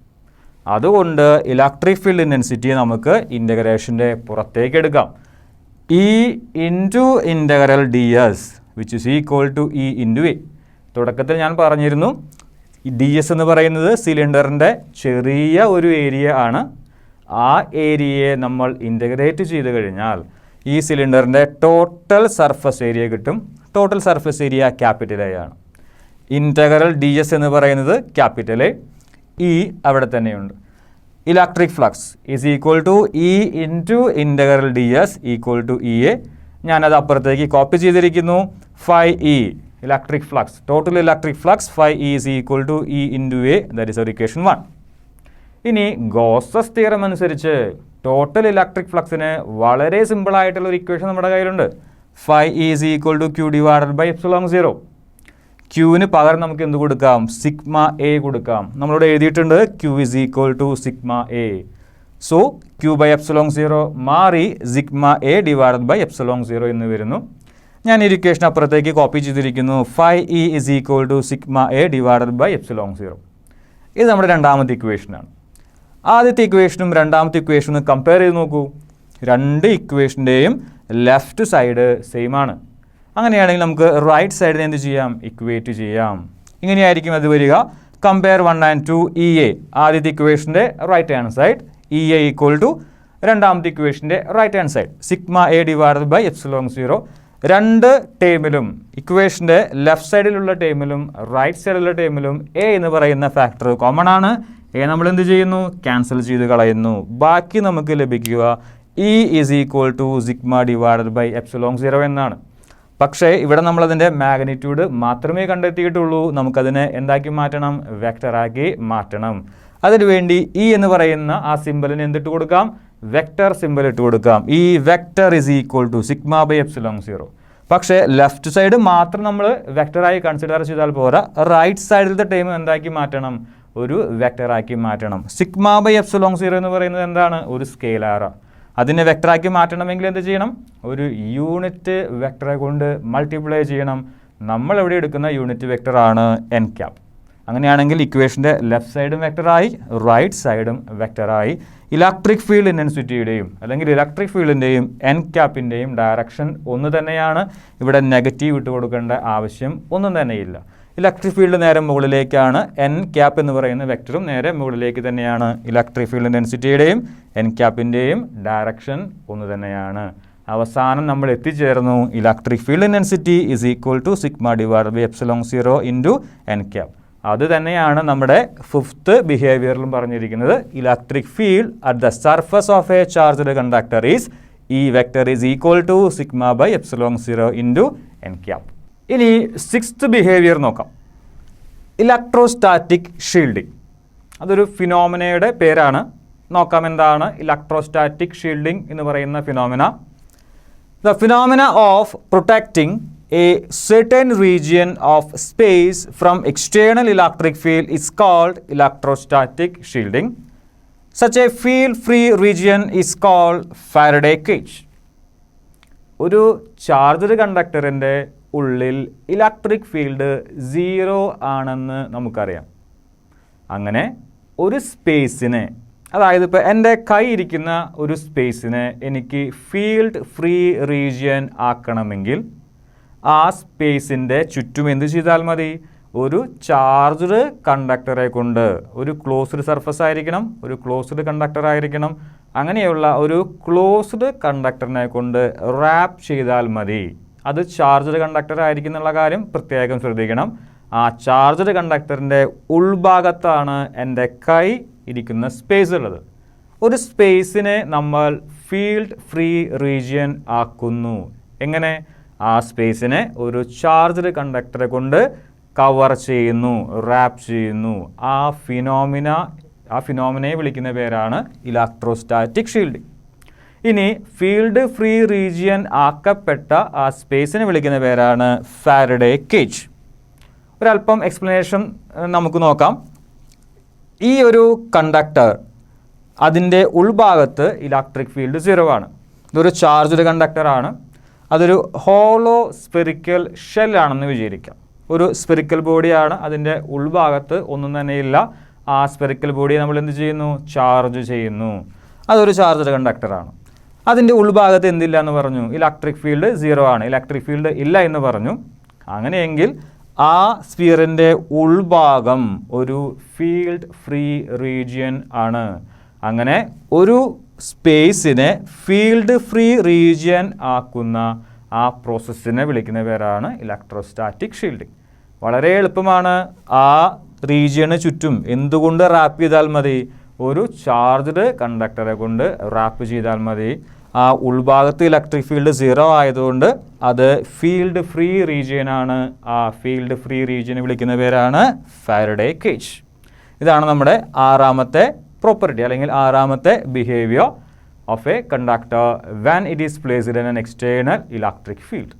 അതുകൊണ്ട് ഇലക്ട്രിക് ഫീൽഡ് ഇൻറ്റൻസിറ്റി നമുക്ക് ഇൻ്റഗ്രേഷൻ്റെ പുറത്തേക്ക് എടുക്കാം. E into integral DS which is equal to E into A. തുടക്കത്തിൽ ഞാൻ പറഞ്ഞിരുന്നു DS എന്ന് പറയുന്നത് സിലിണ്ടറിൻ്റെ ചെറിയ ഒരു ഏരിയ ആണ്. ആ ഏരിയയെ നമ്മൾ ഇൻ്റഗ്രേറ്റ് ചെയ്ത് കഴിഞ്ഞാൽ ഈ സിലിണ്ടറിൻ്റെ ടോട്ടൽ സർഫസ് ഏരിയ കിട്ടും. Total surface area capital A ആണ്. ഇൻ്റഗ്രൽ DS എന്ന് പറയുന്നത് ക്യാപിറ്റൽ A, E അവിടെ തന്നെയുണ്ട്. Electric flux is equal to E into integral DS equal to EA. ഞാനത് അപ്പുറത്തേക്ക് കോപ്പി ചെയ്തിരിക്കുന്നു. phi E electric flux, total electric flux phi E is equal to E into A. That is our equation 1. ഇനി Gauss's theorem അനുസരിച്ച് total electric ഫ്ലക്സിന് വളരെ സിമ്പിളായിട്ടുള്ള ഒരു equation നമ്മുടെ കയ്യിലുണ്ട്. phi E is equal to Q divided by epsilon 0. ക്യൂവിന് പകരം നമുക്ക് എന്ത് കൊടുക്കാം? സിഗ്മ A കൊടുക്കാം. നമ്മളിവിടെ എഴുതിയിട്ടുണ്ട് Q is equal to sigma A. So Q by epsilon 0 മാറി sigma A divided by epsilon 0 എന്ന് വരുന്നു. ഞാൻ ഈ ഇക്വേഷൻ അപ്പുറത്തേക്ക് കോപ്പി ചെയ്തിരിക്കുന്നു. phi E is equal to sigma A divided by epsilon 0. ഇത് നമ്മുടെ രണ്ടാമത്തെ ഇക്വേഷനാണ്. ആദ്യത്തെ ഇക്വേഷനും രണ്ടാമത്തെ ഇക്വേഷനും കമ്പയർ ചെയ്ത് നോക്കൂ. രണ്ട് ഇക്വേഷൻ്റെയും ലെഫ്റ്റ് സൈഡ് സെയിം ആണ്. അങ്ങനെയാണെങ്കിൽ നമുക്ക് റൈറ്റ് സൈഡിനെ എന്ത് ചെയ്യാം? ഇക്വേറ്റ് ചെയ്യാം. ഇങ്ങനെയായിരിക്കും അത് വരിക. Compare 1 and 2 EA. ആദ്യത്തെ ഇക്വേഷൻ്റെ right hand side, EA equal to രണ്ടാമത്തെ ഇക്വേഷൻ്റെ right hand side sigma A divided by epsilon 0. രണ്ട് ടേമിലും ഇക്വേഷൻ്റെ ലെഫ്റ്റ് സൈഡിലുള്ള ടേമിലും റൈറ്റ് സൈഡിലുള്ള ടേമിലും A എന്ന് പറയുന്ന ഫാക്ടർ കോമൺ ആണ്. A നമ്മൾ എന്ത് ചെയ്യുന്നു? ക്യാൻസൽ ചെയ്ത് കളയുന്നു. ബാക്കി നമുക്ക് ലഭിക്കുക E is equal to sigma divided by epsilon 0 എന്നാണ്. പക്ഷേ ഇവിടെ നമ്മളതിൻ്റെ മാഗ്നിറ്റ്യൂഡ് മാത്രമേ കണ്ടെത്തിയിട്ടുള്ളൂ. നമുക്കതിനെ എന്താക്കി മാറ്റണം? വെക്ടറാക്കി മാറ്റണം. അതിനുവേണ്ടി E എന്ന് പറയുന്ന ആ സിമ്പലിന് എന്തിട്ട് കൊടുക്കാം? വെക്ടർ സിമ്പൽ ഇട്ട് കൊടുക്കാം. ഈ vector is equal to sigma by epsilon 0. പക്ഷേ ലെഫ്റ്റ് സൈഡ് മാത്രം നമ്മൾ വെക്ടറായി കൺസിഡർ ചെയ്താൽ പോരാ. റൈറ്റ് സൈഡിലത്തെ ടൈം എന്താക്കി മാറ്റണം? ഒരു വെക്ടറാക്കി മാറ്റണം. സിഗ്മ ബൈ എപ്സിലോൺ 0 എന്ന് പറയുന്നത് എന്താണ്? ഒരു സ്കെയിലാറാണ്. അതിനെ വെക്ടറാക്കി മാറ്റണമെങ്കിൽ എന്ത് ചെയ്യണം? ഒരു യൂണിറ്റ് വെക്ടറെ കൊണ്ട് മൾട്ടിപ്ലൈ ചെയ്യണം. നമ്മൾ ഇവിടെ എടുക്കുന്ന യൂണിറ്റ് വെക്ടറാണ് n cap. അങ്ങനെയാണെങ്കിൽ ഇക്വേഷൻ്റെ ലെഫ്റ്റ് സൈഡും വെക്ടറായി റൈറ്റ് സൈഡും വെക്ടറായി. ഇലക്ട്രിക് ഫീൽഡ് ഇൻറ്റൻസിറ്റിയുടെയും അല്ലെങ്കിൽ ഇലക്ട്രിക് ഫീൽഡിൻ്റെയും എൻ ക്യാപ്പിൻ്റെയും ഡയറക്ഷൻ ഒന്ന് തന്നെയാണ്. ഇവിടെ നെഗറ്റീവ് ഇട്ട് കൊടുക്കേണ്ട ആവശ്യം ഒന്നും തന്നെയില്ല. ഇലക്ട്രിക് ഫീൽഡ് നേരെ മുകളിലേക്കാണ്, എൻ ക്യാപ്പ് എന്ന് പറയുന്ന വെക്ടറും നേരെ മുകളിലേക്ക് തന്നെയാണ്. ഇലക്ട്രിക് ഫീൽഡ് ഇൻറ്റൻസിറ്റിയുടെയും എൻ ക്യാപ്പിൻ്റെയും ഡയറക്ഷൻ ഒന്ന് തന്നെയാണ്. അവസാനം നമ്മൾ എത്തിച്ചേർന്നു electric field intensity is equal to sigma divide by epsilon 0 into n cap. അത് തന്നെയാണ് നമ്മുടെ ഫിഫ്ത്ത് ബിഹേവിയറിലും പറഞ്ഞിരിക്കുന്നത്. Electric field at the surface of a charged conductor is E vector is equal to sigma by epsilon 0 into n cap. ഇനി sixth behaviour നോക്കാം. Electrostatic shielding. അതൊരു ഫിനോമിനയുടെ പേരാണ്. നോക്കാം എന്താണ് ഇലക്ട്രോസ്റ്റാറ്റിക് ഷീൽഡിംഗ് എന്ന് പറയുന്ന phenomena. The phenomena of protecting a certain region of space from external electric field is called electrostatic shielding. Such a field-free region is called Faraday cage. ഒരു charged കണ്ടക്ടറിൻ്റെ ഉള്ളിൽ electric field 0 ആണെന്ന് നമുക്കറിയാം. അങ്ങനെ ഒരു സ്പേസിനെ, അതായത് ഇപ്പോൾ എൻ്റെ കൈ ഇരിക്കുന്ന ഒരു സ്പേസിനെ എനിക്ക് ഫീൽഡ് ഫ്രീ റീജിയൻ ആക്കണമെങ്കിൽ ആ സ്പേസിൻ്റെ ചുറ്റും എന്ത് ചെയ്താൽ മതി? ഒരു ചാർജ്ഡ് കണ്ടക്ടറെ കൊണ്ട്, ഒരു ക്ലോസ്ഡ് സർഫസ് ആയിരിക്കണം, ഒരു ക്ലോസ്ഡ് കണ്ടക്ടർ ആയിരിക്കണം, അങ്ങനെയുള്ള ഒരു ക്ലോസ്ഡ് കണ്ടക്ടറിനെ കൊണ്ട് റാപ്പ് ചെയ്താൽ മതി. അത് ചാർജ്ഡ് കണ്ടക്ടർ ആയിരിക്കും എന്നുള്ള കാര്യം പ്രത്യേകം ശ്രദ്ധിക്കണം. ആ ചാർജ്ഡ് കണ്ടക്ടറിൻ്റെ ഉൾഭാഗത്താണ് എൻ്റെ കൈ ഇരിക്കുന്ന സ്പേസ് ഉള്ളത്. ഒരു സ്പേസിനെ നമ്മൾ ഫീൽഡ് ഫ്രീ റീജിയൻ ആക്കുന്നു. എങ്ങനെ? ആ സ്പേസിനെ ഒരു ചാർജ്ഡ് കണ്ടക്ടറെ കൊണ്ട് കവർ ചെയ്യുന്നു, റാപ്പ് ചെയ്യുന്നു. ആ ഫിനോമിനയെ വിളിക്കുന്ന പേരാണ് ഇലക്ട്രോസ്റ്റാറ്റിക് ഷീൽഡിംഗ്. ഇനി ഫീൽഡ് ഫ്രീ റീജിയൻ ആക്കപ്പെട്ട ആ സ്പേസിനെ വിളിക്കുന്ന പേരാണ് ഫാരഡേ കേജ്. ഒരല്പം എക്സ്പ്ലനേഷൻ നമുക്ക് നോക്കാം. ഈ ഒരു കണ്ടക്ടർ, അതിൻ്റെ ഉൾഭാഗത്ത് ഇലക്ട്രിക് ഫീൽഡ് 0 ആണ്. ഇതൊരു ചാർജ്ഡ് കണ്ടക്ടറാണ്. അതൊരു ഹോളോ സ്ഫെറിക്കൽ ഷെല്ലാണെന്ന് വിചാരിക്കാം. ഒരു സ്ഫെറിക്കൽ ബോഡിയാണ്. അതിൻ്റെ ഉൾഭാഗത്ത് ഒന്നും തന്നെയില്ല. ആ സ്ഫെറിക്കൽ ബോഡിയെ നമ്മൾ എന്ത് ചെയ്യുന്നു? ചാർജ് ചെയ്യുന്നു. അതൊരു ചാർജ്ഡ് കണ്ടക്ടറാണ്. അതിൻ്റെ ഉൾഭാഗത്ത് എന്തില്ല എന്ന് പറഞ്ഞു? ഇലക്ട്രിക് ഫീൽഡ് 0 ആണ്. ഇലക്ട്രിക് ഫീൽഡ് ഇല്ല എന്ന് പറഞ്ഞു. അങ്ങനെയെങ്കിൽ ആ സ്ഫിയറിൻ്റെ ഉൾഭാഗം ഒരു ഫീൽഡ് ഫ്രീ റീജിയൻ ആണ്. അങ്ങനെ ഒരു സ്പേസിനെ ഫീൽഡ് ഫ്രീ റീജിയൻ ആക്കുന്ന ആ പ്രോസസ്സിനെ വിളിക്കുന്ന പേരാണ് ഇലക്ട്രോസ്റ്റാറ്റിക് ഷീൽഡിംഗ്. വളരെ എളുപ്പമാണ്. ആ റീജിയന് ചുറ്റും എന്തുകൊണ്ട് റാപ്പ് ചെയ്താൽ മതി? ഒരു ചാർജ്ഡ് കണ്ടക്ടറെ കൊണ്ട് റാപ്പ് ചെയ്താൽ മതി. ആ ഉൾഭാഗത്ത് ഇലക്ട്രിക് ഫീൽഡ് 0 ആയതുകൊണ്ട് അത് ഫീൽഡ് ഫ്രീ റീജിയനാണ്. ആ ഫീൽഡ് ഫ്രീ റീജിയനെ വിളിക്കുന്ന പേരാണ് ഫാരഡേ കേജ്. ഇതാണ് നമ്മുടെ ആറാമത്തെ പ്രോപ്പർട്ടി അല്ലെങ്കിൽ ആറാമത്തെ behaviour of a conductor when it is placed in an external electric field.